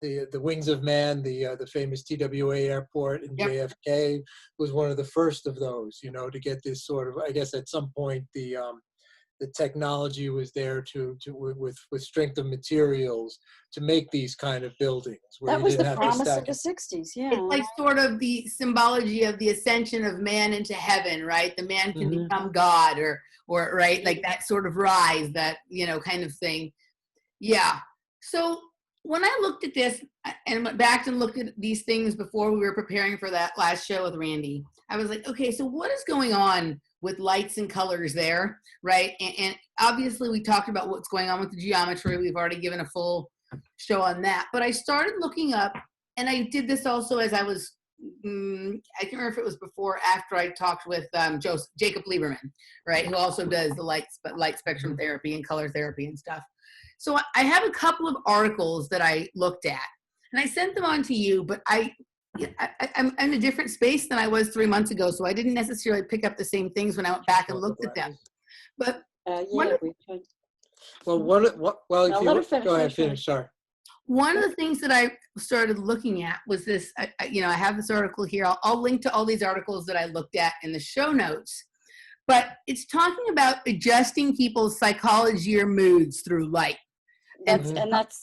the Wings of Man, the famous TWA airport in JFK was one of the first of those, you know, to get this sort of, I guess at some point the technology was there with strength of materials to make these kind of buildings. Where That was the have to promise stack of the it. 60s, yeah. It's like sort of the symbology of the ascension of man into heaven, right? The man can become God, or right, like that sort of rise, that, you know, kind of thing. Yeah. So when I looked at this and went back and looked at these things before we were preparing for that last show with Randy, I was like, okay, so what is going on with lights and colors there, right? And obviously we talked about what's going on with the geometry. We've already given a full show on that. But I started looking up, and I did this also as I was, I can't remember if it was before or after I talked with Jacob Lieberman, right, who also does the light spectrum therapy and color therapy and stuff. So I have a couple of articles that I looked at, and I sent them on to you, but I'm in a different space than I was 3 months ago, so I didn't necessarily pick up the same things when I went back and looked at them. But Yeah, we could. Well, if you go ahead, finish. Sorry. One of the things that I started looking at was this. I have this article here. I'll link to all these articles that I looked at in the show notes. But it's talking about adjusting people's psychology or moods through light. And that's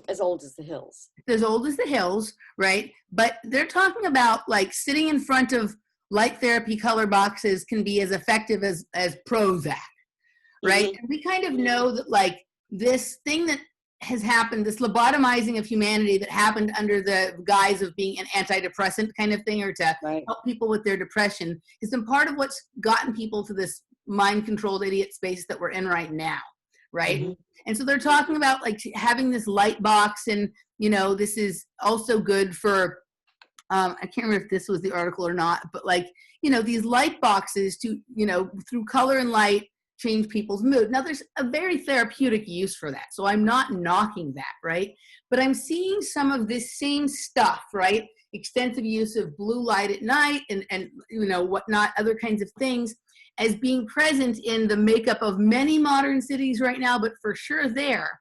as old as the hills. As old as the hills, right? But they're talking about like sitting in front of light therapy color boxes can be as effective as Prozac, right? And we kind of know that like this thing that has happened, this lobotomizing of humanity that happened under the guise of being an antidepressant kind of thing, or to help people with their depression, has been part of what's gotten people to this mind-controlled idiot space that we're in right now, right? And so they're talking about like having this light box, and, you know, this is also good for, I can't remember if this was the article or not, but like, you know, these light boxes to, you know, through color and light, change people's mood. Now, there's a very therapeutic use for that, so I'm not knocking that, right? But I'm seeing some of this same stuff, right? Extensive use of blue light at night and you know, whatnot, other kinds of things, as being present in the makeup of many modern cities right now, but for sure there.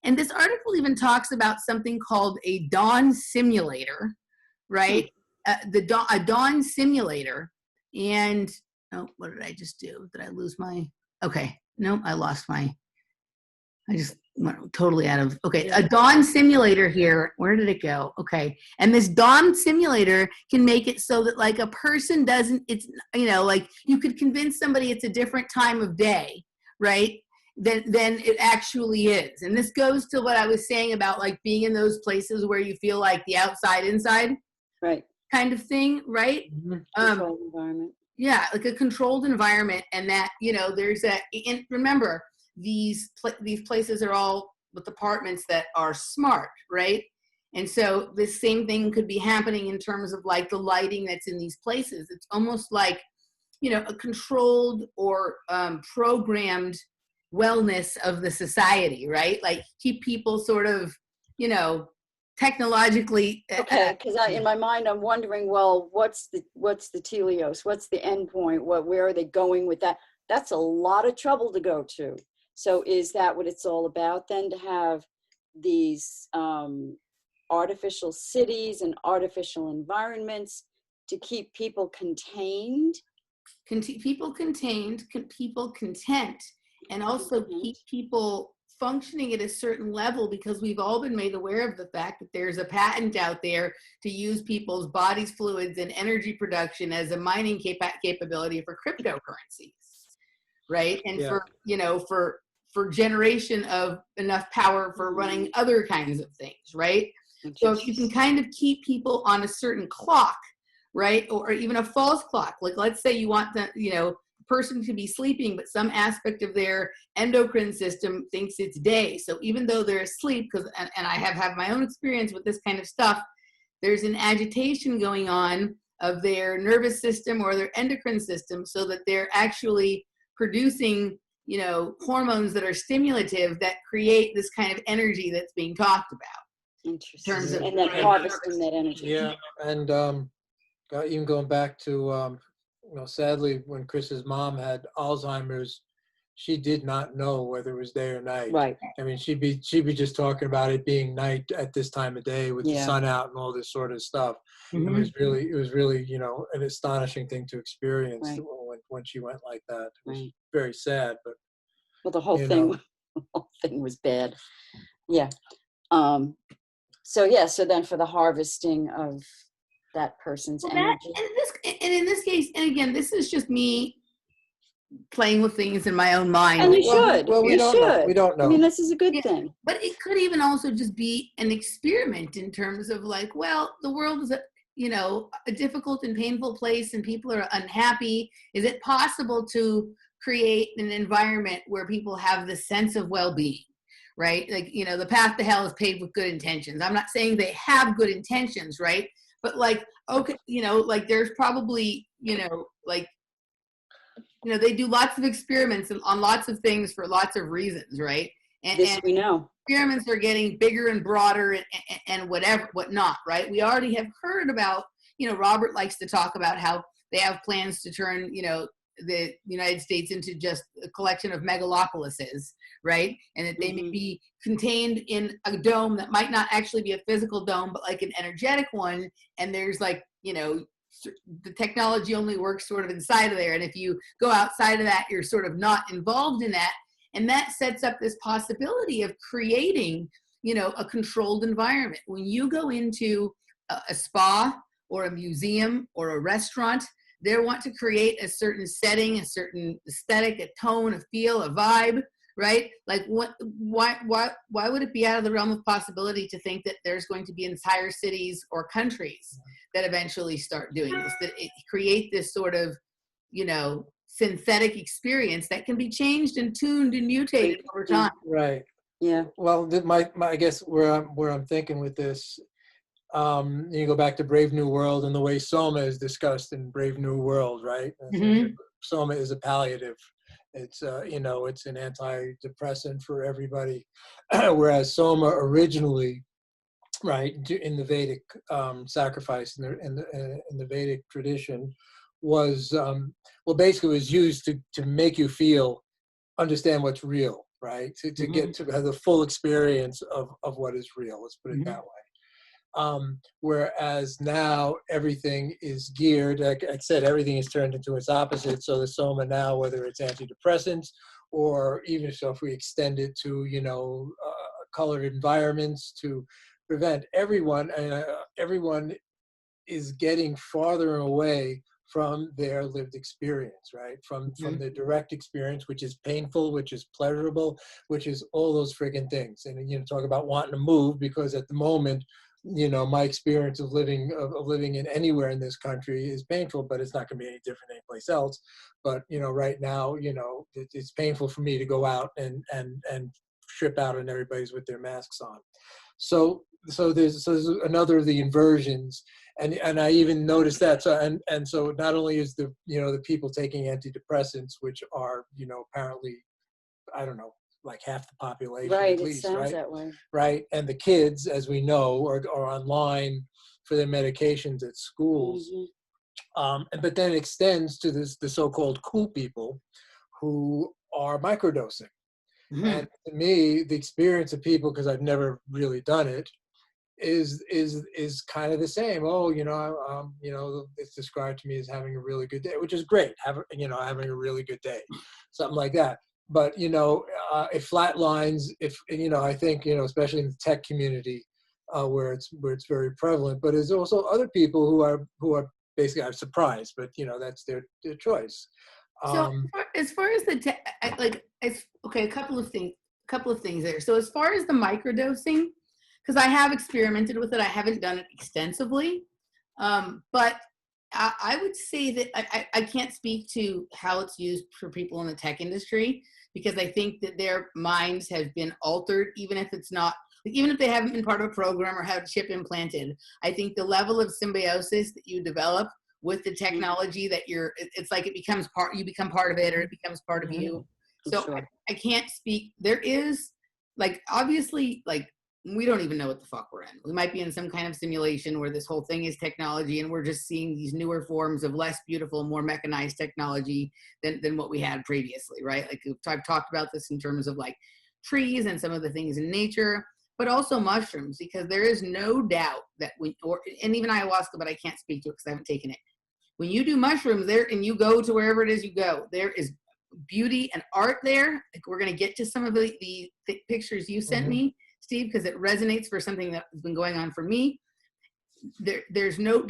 And this article even talks about something called a dawn simulator, right? A dawn simulator. And, oh, what did I just do? Did I lose my... Okay, no, I lost my, I just went totally out of, okay, a dawn simulator here. Where did it go? Okay, and this dawn simulator can make it so that like a person doesn't, it's, you know, like you could convince somebody it's a different time of day, right, than it actually is. And this goes to what I was saying about like being in those places where you feel like the outside inside kind of thing, right? Controlled environment. Yeah, like a controlled environment, and that, you know, there's that. And remember, these places are all with apartments that are smart, right? And so this same thing could be happening in terms of like the lighting that's in these places. It's almost like, you know, a controlled or programmed wellness of the society, right? Like keep people sort of, you know, technologically. Okay, because in my mind I'm wondering, well, what's the teleos? What's the end point? Where are they going with that? That's a lot of trouble to go to. So is that what it's all about then, to have these artificial cities and artificial environments to keep people contained? People contained, people content, and also keep people functioning at a certain level, because we've all been made aware of the fact that there's a patent out there to use people's bodies, fluids, and energy production as a mining capability for cryptocurrencies, right? And for, you know, for generation of enough power for running other kinds of things, right? So if you can kind of keep people on a certain clock, right, or even a false clock, like let's say you want the, you know, person to be sleeping, but some aspect of their endocrine system thinks it's day. So even though they're asleep, because and I have had my own experience with this kind of stuff, there's an agitation going on of their nervous system or their endocrine system, so that they're actually producing, you know, hormones that are stimulative that create this kind of energy that's being talked about. Interesting. In terms of, and then harvesting that energy. Yeah, and even going back to you know, sadly, when Chris's mom had Alzheimer's, she did not know whether it was day or night. Right. I mean, she'd be just talking about it being night at this time of day with the sun out and all this sort of stuff. Mhm. It was really, you know, an astonishing thing to experience Right. when she went like that. It was Right. very sad, but Well, the whole you thing, know. the whole thing was bad. Yeah. So yeah. So then for the harvesting of that person's Well, energy. and in this case, and again, this is just me playing with things in my own mind. And you Well, should. well, we You don't know. should. We don't know. I mean, this is a good Yeah. thing. But it could even also just be an experiment in terms of like, well, the world is a difficult and painful place, and people are unhappy. Is it possible to create an environment where people have the sense of well-being, right? Like, the path to hell is paved with good intentions. I'm not saying they have good intentions, right? But like, okay, like there's probably, they do lots of experiments on lots of things for lots of reasons, right? This we know. Experiments are getting bigger and broader and whatnot, right? We already have heard about, Robert likes to talk about how they have plans to turn, the United States into just a collection of megalopolises, right? And that they may be contained in a dome that might not actually be a physical dome, but like an energetic one. And there's like, the technology only works sort of inside of there. And if you go outside of that, you're sort of not involved in that. And that sets up this possibility of creating, a controlled environment. When you go into a spa or a museum or a restaurant, they want to create a certain setting, a certain aesthetic, a tone, a feel, a vibe, right? Like why would it be out of the realm of possibility to think that there's going to be entire cities or countries that eventually start doing this, that it create this sort of, synthetic experience that can be changed and tuned and mutated over time. Right. Yeah. Well, I guess where I'm thinking with this, you go back to Brave New World and the way Soma is discussed in Brave New World, right? Mhm. Soma is a palliative. It's it's an antidepressant for everybody, whereas Soma originally, right, in the Vedic sacrifice in the Vedic tradition, was basically was used to make you understand what's real, right? To get to have the full experience of what is real. Let's put it that way. Whereas now everything is geared, like I said, everything is turned into its opposite. So the Soma now, whether it's antidepressants or even so, if we extend it to colored environments to prevent everyone is getting farther away from their lived experience, right? From the direct experience, which is painful, which is pleasurable, which is all those friggin' things. And talk about wanting to move, because at the moment, my experience of living in anywhere in this country is painful, but it's not going to be any different anyplace else. But right now, it's painful for me to go out and strip out and everybody's with their masks on. So there's another of the inversions, and I even noticed that. So and so not only is the the people taking antidepressants, which are apparently, I don't know, like half the population, Right. at least, It sounds right? that way. Right, and the kids, as we know, are online for their medications at schools. But then it extends to the so-called cool people who are microdosing. And to me, the experience of people, because I've never really done it, is kind of the same. Oh, it's described to me as having a really good day, which is great. Having a really good day, something like that. But it flatlines. If I think especially in the tech community, where it's very prevalent. But there's also other people who are basically, I'm surprised, but that's their choice. So as far as a couple of things there. So as far as the microdosing, because I have experimented with it, I haven't done it extensively, but I would say that I can't speak to how it's used for people in the tech industry, because I think that their minds have been altered, even if they haven't been part of a program or had a chip implanted. I think the level of symbiosis that you develop with the technology, that it's like you become part of it, or it becomes part of you. So Sure. I can't speak. There is, like, obviously, like, we don't even know what the fuck we're in. We might be in some kind of simulation where this whole thing is technology and we're just seeing these newer forms of less beautiful, more mechanized technology than what we had previously, right? Like I've talked about this in terms of like trees and some of the things in nature, but also mushrooms, because there is no doubt that and even ayahuasca, but I can't speak to it because I haven't taken it. When you do mushrooms there and you go to wherever it is you go, there is beauty and art there. Like we're going to get to some of the pictures you sent me, Steve, because it resonates for something that has been going on for me. There's no,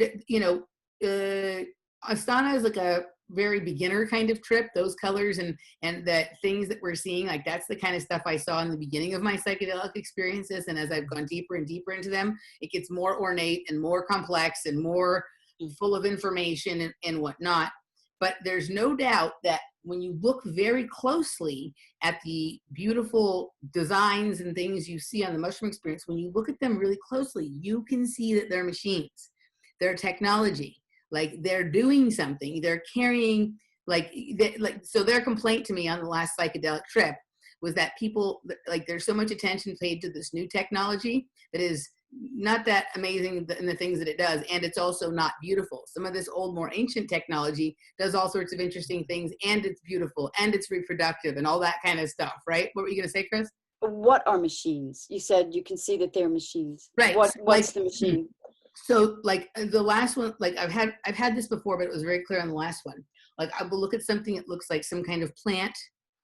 Astana is like a very beginner kind of trip. Those colors and the things that we're seeing, like that's the kind of stuff I saw in the beginning of my psychedelic experiences. And as I've gone deeper and deeper into them, it gets more ornate and more complex and more full of information and whatnot. But there's no doubt that when you look very closely at the beautiful designs and things you see on the mushroom experience, when you look at them really closely, you can see that they're machines, they're technology, like they're doing something, they're carrying, so their complaint to me on the last psychedelic trip was that people, like there's so much attention paid to this new technology that is not that amazing in the things that it does, and it's also not beautiful. Some of this old, more ancient technology does all sorts of interesting things, and it's beautiful, and it's reproductive, and all that kind of stuff, right? What were you going to say, Krys? What are machines? You said you can see that they're machines. Right. What's the machine? So, like the last one, like I've had this before, but it was very clear on the last one. Like I will look at something that looks like some kind of plant,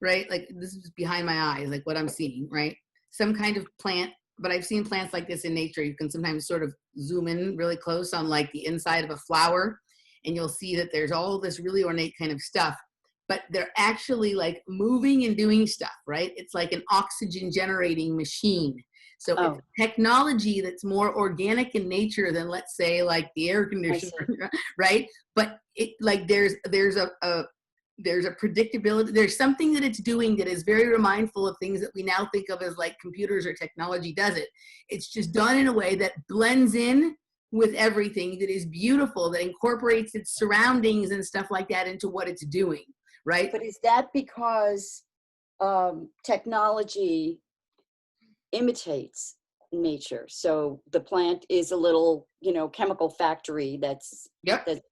right? Like this is behind my eyes, like what I'm seeing, right? Some kind of plant. But I've seen plants like this in nature. You can sometimes sort of zoom in really close on like the inside of a flower, and you'll see that there's all this really ornate kind of stuff, but they're actually like moving and doing stuff, right? It's like an oxygen generating machine. So it's technology that's more organic in nature than, let's say, like the air conditioner, right? But it like there's a predictability, there's something that it's doing that is very mindful of things that we now think of as like computers or technology does it. It's just done in a way that blends in with everything, that is beautiful, that incorporates its surroundings and stuff like that into what it's doing, right? But is that because technology imitates nature? So the plant is a little, chemical factory that's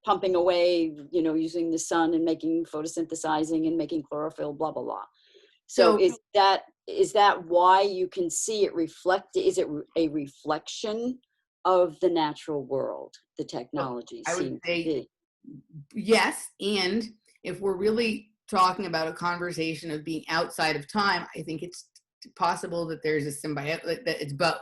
pumping away, using the sun and making photosynthesizing and making chlorophyll, blah, blah, blah. So is that why you can see it reflected? Is it a reflection of the natural world, the technology? I would say yes. And if we're really talking about a conversation of being outside of time, I think it's possible that there's a symbiote, that it's both,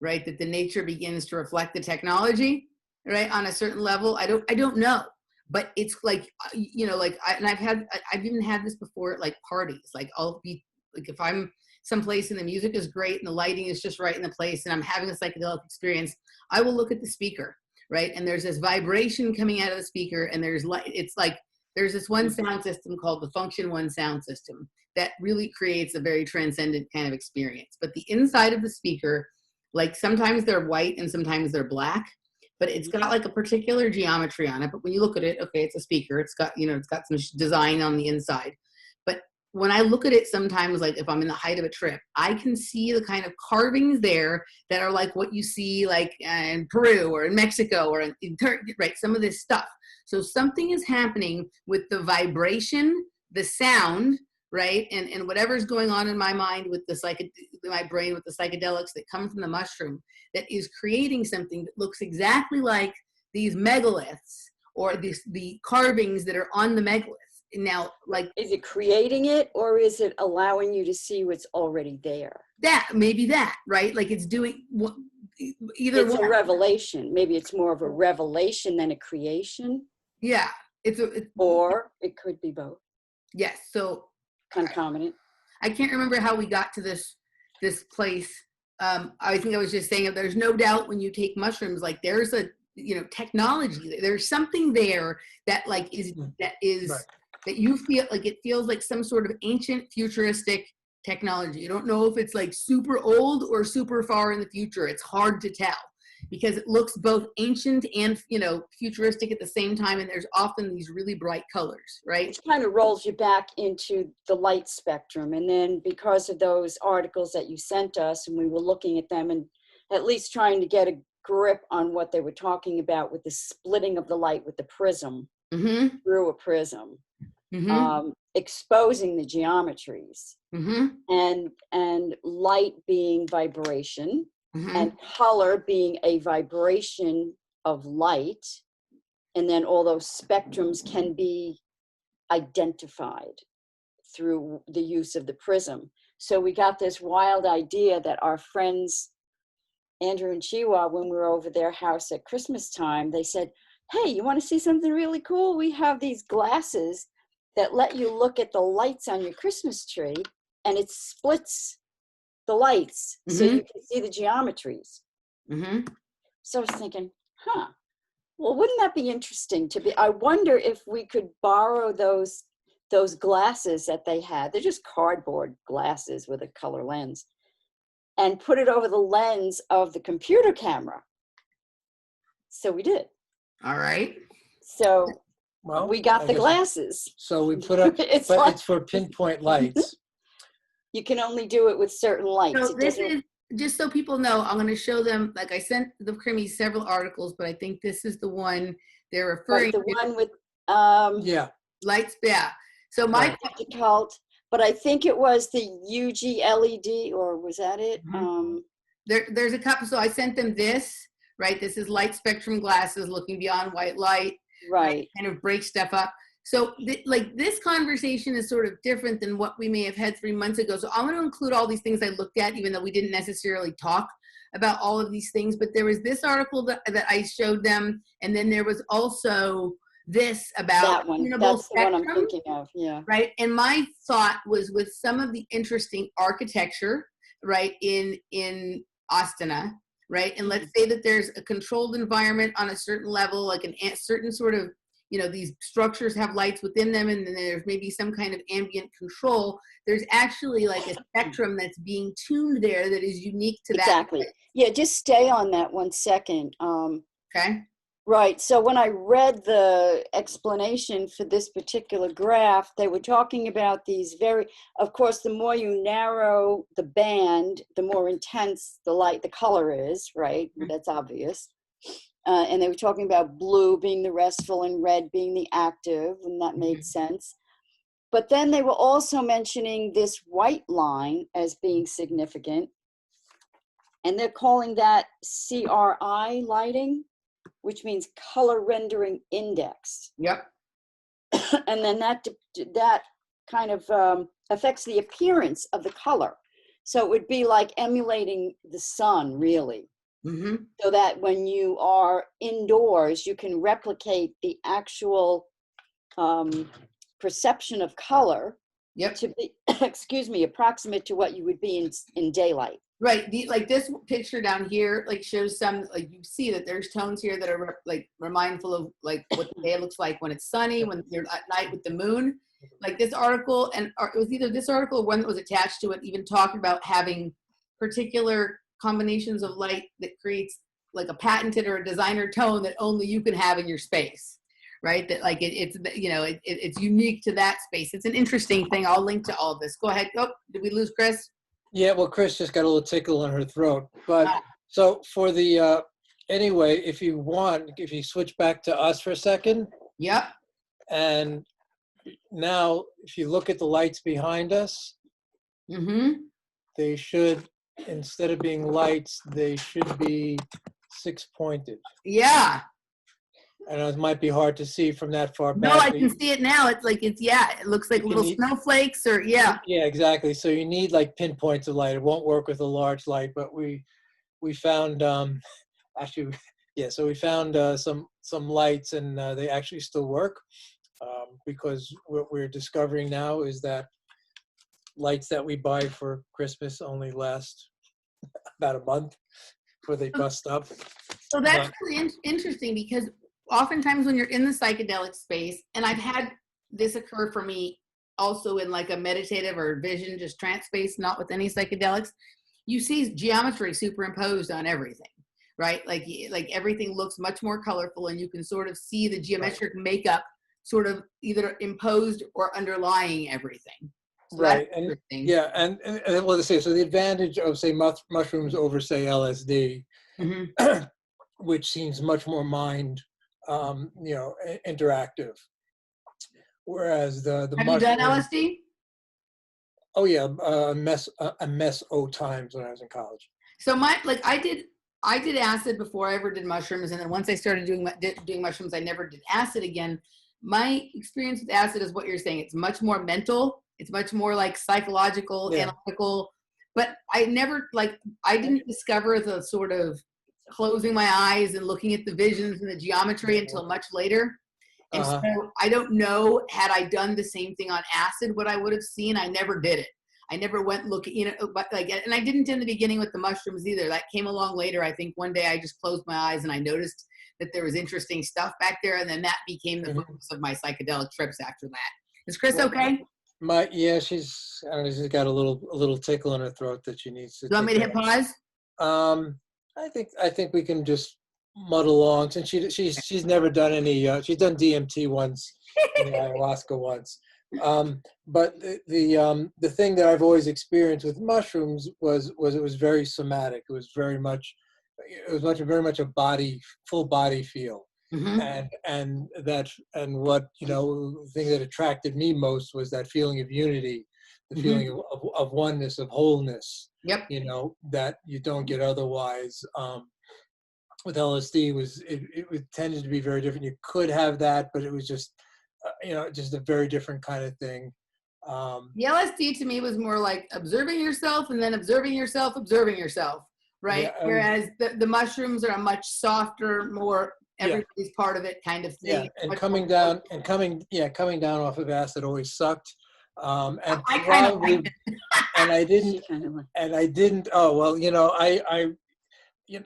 right? That the nature begins to reflect the technology, right? On a certain level. I don't know, but it's like, I've even had this before at like parties. Like I'll be like, if I'm someplace and the music is great and the lighting is just right in the place and I'm having a psychedelic experience, I will look at the speaker, right? And there's this vibration coming out of the speaker, and there's this one sound system called the Function One sound system that really creates a very transcendent kind of experience. But the inside of the speaker, like sometimes they're white and sometimes they're black, but it's got like a particular geometry on it. But when you look at it, okay, it's a speaker. It's got some design on the inside. But when I look at it sometimes, like if I'm in the height of a trip, I can see the kind of carvings there that are like what you see like in Peru or in Mexico or in Turkey, right? Some of this stuff. So something is happening with the vibration, the sound, right? And whatever's going on in my mind with my brain with the psychedelics that come from the mushroom, that is creating something that looks exactly like these megaliths or the carvings that are on the megaliths. Now, like, is it creating it, or is it allowing you to see what's already there? Maybe that, right? Like it's doing either it's a revelation. Maybe it's more of a revelation than a creation. Yeah. Or it could be both. Yes. So concomitant. I can't remember how we got to this place. I think I was just saying that there's no doubt when you take mushrooms, like there's a, technology, there's something there that like that you feel like, it feels like some sort of ancient futuristic technology. You don't know if it's like super old or super far in the future. It's hard to tell because it looks both ancient and, you know, futuristic at the same time. And there's often these really bright colors, right? Which kind of rolls you back into the light spectrum. And then because of those articles that you sent us, and we were looking at them and at least trying to get a grip on what they were talking about with the splitting of the light with the prism through a prism, exposing the geometries, and light being vibration, and color being a vibration of light, and then all those spectrums can be identified through the use of the prism. So we got this wild idea that our friends Andrew and Chiwa, when we were over their house at Christmas time, they said, hey, you want to see something really cool? We have these glasses that let you look at the lights on your Christmas tree, and it splits the lights so you can see the geometries. So I was thinking, well, wouldn't that be interesting to be? I wonder if we could borrow those glasses that they had. They're just cardboard glasses with a color lens, and put it over the lens of the computer camera. So we did. All right. So well, we got the glasses. So we put up, it's for pinpoint lights. You can only do it with certain lights. So this is, just so people know, I'm going to show them, like I sent the Crimis several articles, but I think this is the one they're referring to. The one with, lights, yeah. So my cult, but I think it was the UG LED, or was that it? There's a couple, so I sent them this, right? This is light spectrum glasses looking beyond white light. Right. Kind of break stuff up. So like this conversation is sort of different than what we may have had 3 months ago. So I'm going to include all these things I looked at, even though we didn't necessarily talk about all of these things. But there was this article that I showed them. And then there was also this about that one. That's the one I'm thinking of. Yeah. Right. And my thought was with some of the interesting architecture, right, in Astana, right? And let's say that there's a controlled environment on a certain level, like a certain sort of, you know, these structures have lights within them, and then there's maybe some kind of ambient control. There's actually like a spectrum that's being tuned there that is unique to that. Exactly. Yeah, just stay on that 1 second. Okay. Right. So when I read the explanation for this particular graph, they were talking about these of course, the more you narrow the band, the more intense the color is, right? That's obvious. And they were talking about blue being the restful and red being the active, and that made sense. But then they were also mentioning this white line as being significant. And they're calling that CRI lighting, which means color rendering index. Yep. And then that kind of affects the appearance of the color. So it would be like emulating the sun, really. So that when you are indoors, you can replicate the actual perception of color to be, approximate to what you would be in daylight. Right. Like this picture down here, like shows some, like you see that there's tones here that are like mindful of like what the day looks like when it's sunny, when you're at night with the moon. Like this article, and it was either this article or one that was attached to it, even talking about having particular combinations of light that creates like a patented or a designer tone that only you can have in your space, right? That like it's you know, it's unique to that space. It's an interesting thing. I'll link to all of this. Go ahead. Oh, did we lose Krys? Yeah, well, Krys just got a little tickle in her throat. But so for the, anyway, if you switch back to us for a second. Yep. And now if you look at the lights behind us, they should, instead of being lights, they should be 6-pointed. Yeah. I know it might be hard to see from that far back. No, I can see it now. It's like, it looks like little snowflakes or, Yeah, exactly. So you need like pinpoints of light. It won't work with a large light, but we found, so we found some lights, and they actually still work, because what we're discovering now is that lights that we buy for Christmas only last about a month before they bust up. So that's really interesting, because oftentimes when you're in the psychedelic space, and I've had this occur for me also in like a meditative or vision, just trance space, not with any psychedelics, you see geometry superimposed on everything, right? Like everything looks much more colorful, and you can sort of see the geometric makeup sort of either imposed or underlying everything. So Right. that's interesting. Yeah, and well, to say, so the advantage of, say, mushrooms over, say, LSD, Mm-hmm. which seems much more mind, interactive, whereas the Have you done mushroom. LSD? Oh yeah, a mess times when I was in college. So I did acid before I ever did mushrooms, and then once I started doing mushrooms, I never did acid again. My experience with acid is what you're saying. It's much more mental. It's much more like psychological, analytical. But I didn't discover the sort of closing my eyes and looking at the visions and the geometry until much later. And so I don't know, had I done the same thing on acid, what I would have seen. I never did it. I never went looking, but and I didn't in the beginning with the mushrooms either. That came along later. I think one day I just closed my eyes and I noticed that there was interesting stuff back there. And then that became the focus of my psychedelic trips after that. Is Krys okay? She's got a little tickle in her throat that she needs to. Do you want me to hit pause? I think we can just muddle along, since she's never done any. She's done DMT once, and ayahuasca once. But the thing that I've always experienced with mushrooms was it was very somatic. It was very much a full body feel. Mm-hmm. and what the thing that attracted me most was that feeling of unity, the feeling of oneness, of wholeness. Yep. That you don't get otherwise. With LSD it tended to be very different. You could have that, but it was just just a very different kind of thing. The LSD to me was more like observing yourself and then observing yourself, right? Yeah, whereas the mushrooms are a much softer, more everybody's part of it kind of thing. Yeah, and coming down off of acid always sucked. And I kind of liked it. and I didn't. Oh well,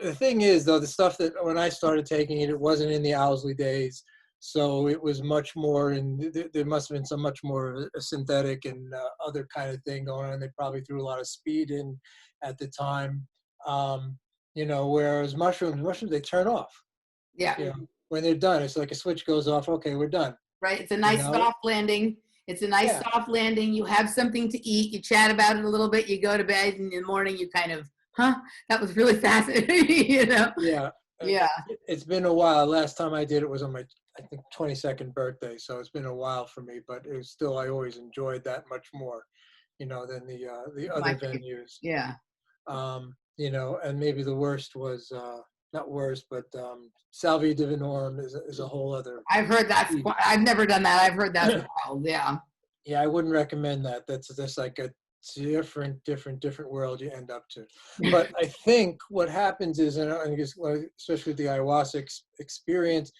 the thing is though, the stuff that when I started taking it, it wasn't in the Owsley days. So it was much more, and there must have been so much more a synthetic and other kind of thing going on. They probably threw a lot of speed in at the time, whereas mushrooms, they turn off. Yeah. When they're done, it's like a switch goes off. Okay, we're done. Right. It's a nice soft landing. Soft landing. You have something to eat. You chat about it a little bit. You go to bed, and in the morning you kind of, that was really fascinating, Yeah. Yeah. It's been a while. Last time I did it was on my, I think, 22nd birthday. So it's been a while for me, but it was still, I always enjoyed that much more, than the other venues. Yeah. And maybe the worst was, not worst, but Salvia Divinorum is a whole other. I've heard that. I've never done that. I've heard that's wild. Yeah. Yeah, I wouldn't recommend that. That's like a different world you end up to. But I think what happens is, and I guess, especially with the ayahuasca experience,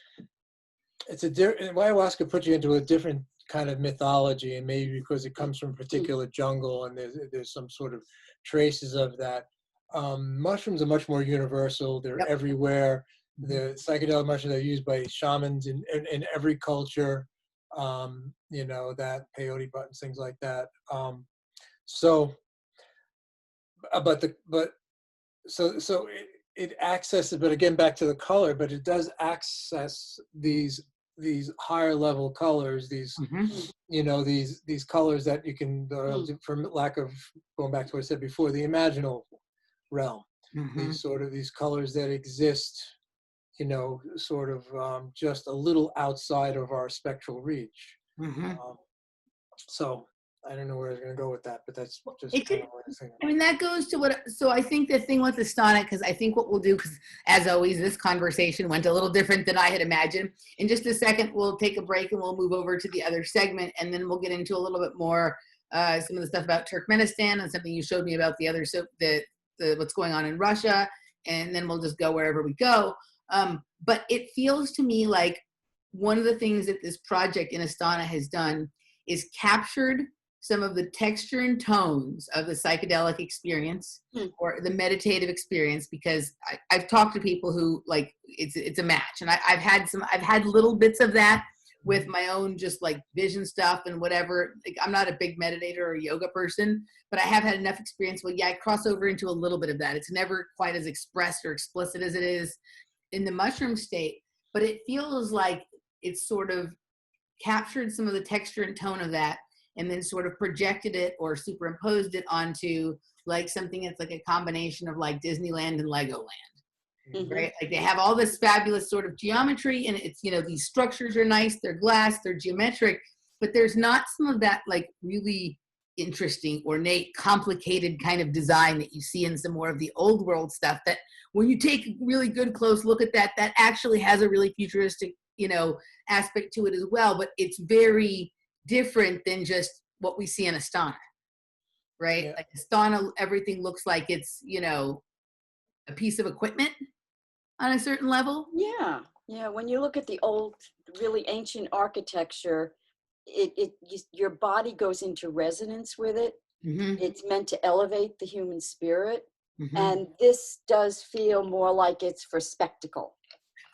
ayahuasca puts you into a different kind of mythology, and maybe because it comes from a particular jungle and there's some sort of traces of that. Mushrooms are much more universal. They're everywhere. The psychedelic mushrooms are used by shamans in every culture. That peyote buttons, things like that. It accesses, but again, back to the color, but it does access these higher level colors, these colors that you can, for lack of going back to what I said before, the imaginal realm, these colors that exist, sort of just a little outside of our spectral reach. So I don't know where I was going to go with that, but that's just kind of what I think. I mean, that goes to so I think the thing with Astana, because I think what we'll do, because as always, this conversation went a little different than I had imagined. In just a second, we'll take a break and we'll move over to the other segment, and then we'll get into a little bit more, some of the stuff about Turkmenistan and something you showed me about the other, so what's going on in Russia, and then we'll just go wherever we go. But it feels to me like one of the things that this project in Astana has done is captured some of the texture and tones of the psychedelic experience or the meditative experience, because I've talked to people who like it's a match, and I've had little bits of that with my own just like vision stuff and whatever. Like, I'm not a big meditator or yoga person, but I have had enough experience. Well, yeah, I cross over into a little bit of that. It's never quite as expressed or explicit as it is in the mushroom state, but it feels like it's sort of captured some of the texture and tone of that and then sort of projected it or superimposed it onto like something that's like a combination of like Disneyland and Legoland. Mhm. Right? Like they have all this fabulous sort of geometry and it's, you know, these structures are nice, they're glass, they're geometric, but there's not some of that like really interesting, ornate, complicated kind of design that you see in some more of the old world stuff that when you take a really good close look at that, that actually has a really futuristic, you know, aspect to it as well, but it's very different than just what we see in Astana, right? Yeah. Like Astana, everything looks like it's, you know, a piece of equipment on a certain level. Yeah, yeah. When you look at the old, really ancient architecture, your body goes into resonance with it. Mm-hmm. It's meant to elevate the human spirit, Mm-hmm. and this does feel more like it's for spectacle.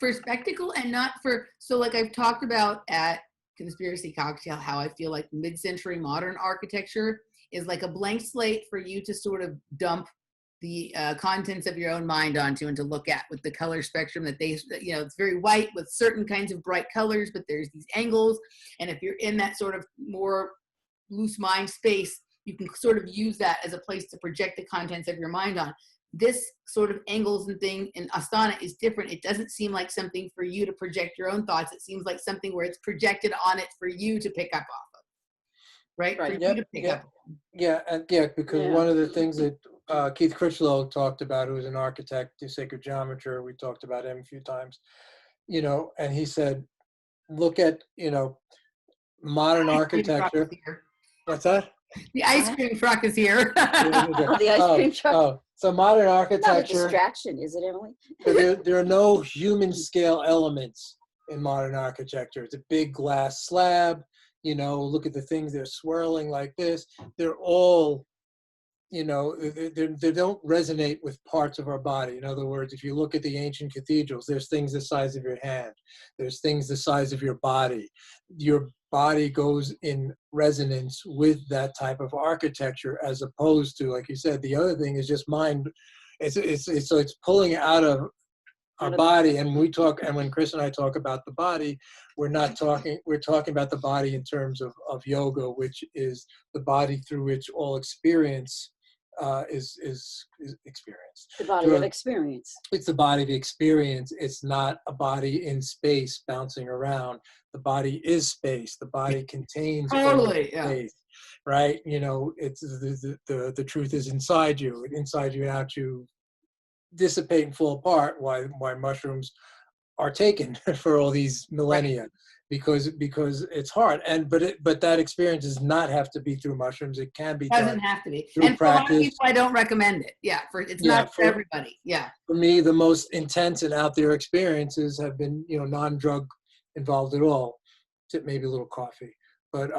For spectacle and not for, so like I've talked about at Conspiracy Cocktail, how I feel like mid-century modern architecture is like a blank slate for you to sort of dump the contents of your own mind onto and to look at with the color spectrum that they, you know, it's very white with certain kinds of bright colors, but there's these angles. And if you're in that sort of more loose mind space, you can sort of use that as a place to project the contents of your mind on. This sort of angles and thing in Astana is different. It doesn't seem like something for you to project your own thoughts. It seems like something where it's projected on it for you to pick up off of, right? For you to pick up. Yeah, because one of the things that Keith Critchlow talked about, who was an architect, a sacred geometer, we talked about him a few times, you know, and he said, look at, you know, modern architecture. What's that? The ice cream truck is here. The ice cream truck. So modern Not a architecture, distraction, is it, Emily? there are no human scale elements in modern architecture. It's a big glass slab, you know, look at the things, they're swirling like this. They're all, you know, they don't resonate with parts of our body. In other words, if you look at the ancient cathedrals, there's things the size of your hand. There's things the size of your body. Your body goes in resonance with that type of architecture, as opposed to, like you said, the other thing is just mind. So it's pulling out of our body. And when Krys and I talk about the body, we're talking about the body in terms of yoga, which is the body through which all experience is experienced. The body of experience. It's the body of experience. It's not a body in space bouncing around. The body is space. The body contains Totally, space, right? You know, it's the truth is inside you. Inside you, out you dissipate and fall apart. Why mushrooms are taken for all these millennia. Right. Because it's hard, but that experience does not have to be through mushrooms. It can be. Doesn't have to be. And for a lot of people, I don't recommend it. Yeah, it's not for everybody. Yeah. For me, the most intense and out there experiences have been, you know, non-drug involved at all, except maybe a little coffee. But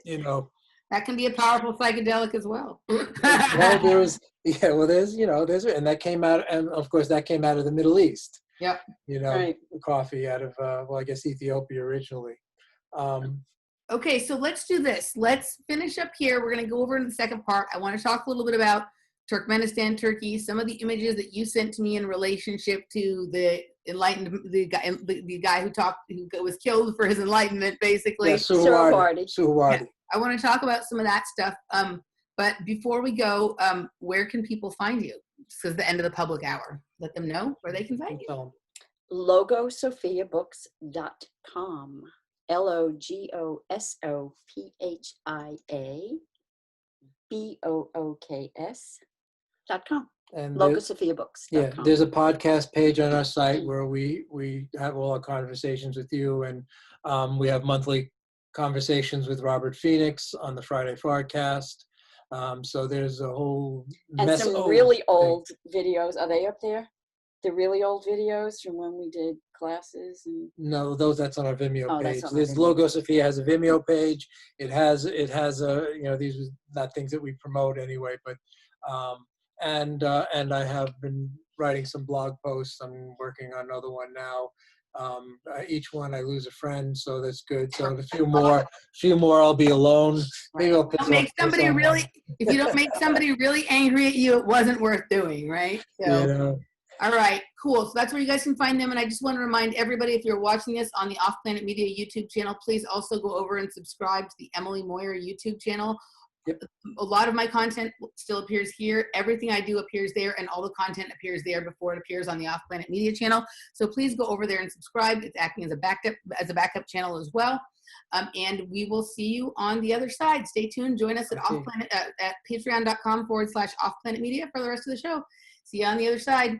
you know, that can be a powerful psychedelic as well. Well, there's and that came out, and of course that came out of the Middle East. Yep. You know, coffee out of, I guess Ethiopia originally. Okay, so let's do this. Let's finish up here. We're going to go over in the second part. I want to talk a little bit about Turkmenistan, Turkey, some of the images that you sent to me in relationship to the guy who was killed for his enlightenment, basically. Yeah, Suhrawardi. Yeah, I want to talk about some of that stuff. But before we go, where can people find you? This is the end of the public hour. Let them know where they can find you. LogosophiaBooks.com. LogosophiaBooks.com. And LogosophiaBooks.com. Yeah, there's a podcast page on our site where we have all our conversations with you, and we have monthly conversations with Robert Phoenix on the Friday Farcast. So there's a whole and some really old videos. Are they up there? The really old videos from when we did classes? No, that's on our Vimeo page. There's Logosophia has a Vimeo page. It has a, you know, these are not things that we promote anyway, but and I have been writing some blog posts. I'm working on another one now. Each one I lose a friend, so that's good. So a few more I'll be alone. Right. Maybe I'll piss Don't make off somebody someone. really, if you don't make somebody really angry at you, it wasn't worth doing, right? So, You know. all right, cool. So that's where you guys can find them. And I just want to remind everybody, if you're watching this on the Off Planet Media YouTube channel, please also go over and subscribe to the Emily Moyer YouTube channel. Yep. A lot of my content still appears here. Everything I do appears there, and all the content appears there before it appears on the Off Planet Media channel. So please go over there and subscribe. It's acting as a backup channel as well. And we will see you on the other side. Stay tuned. Join us at Okay. at patreon.com/offplanetmedia for the rest of the show. See you on the other side.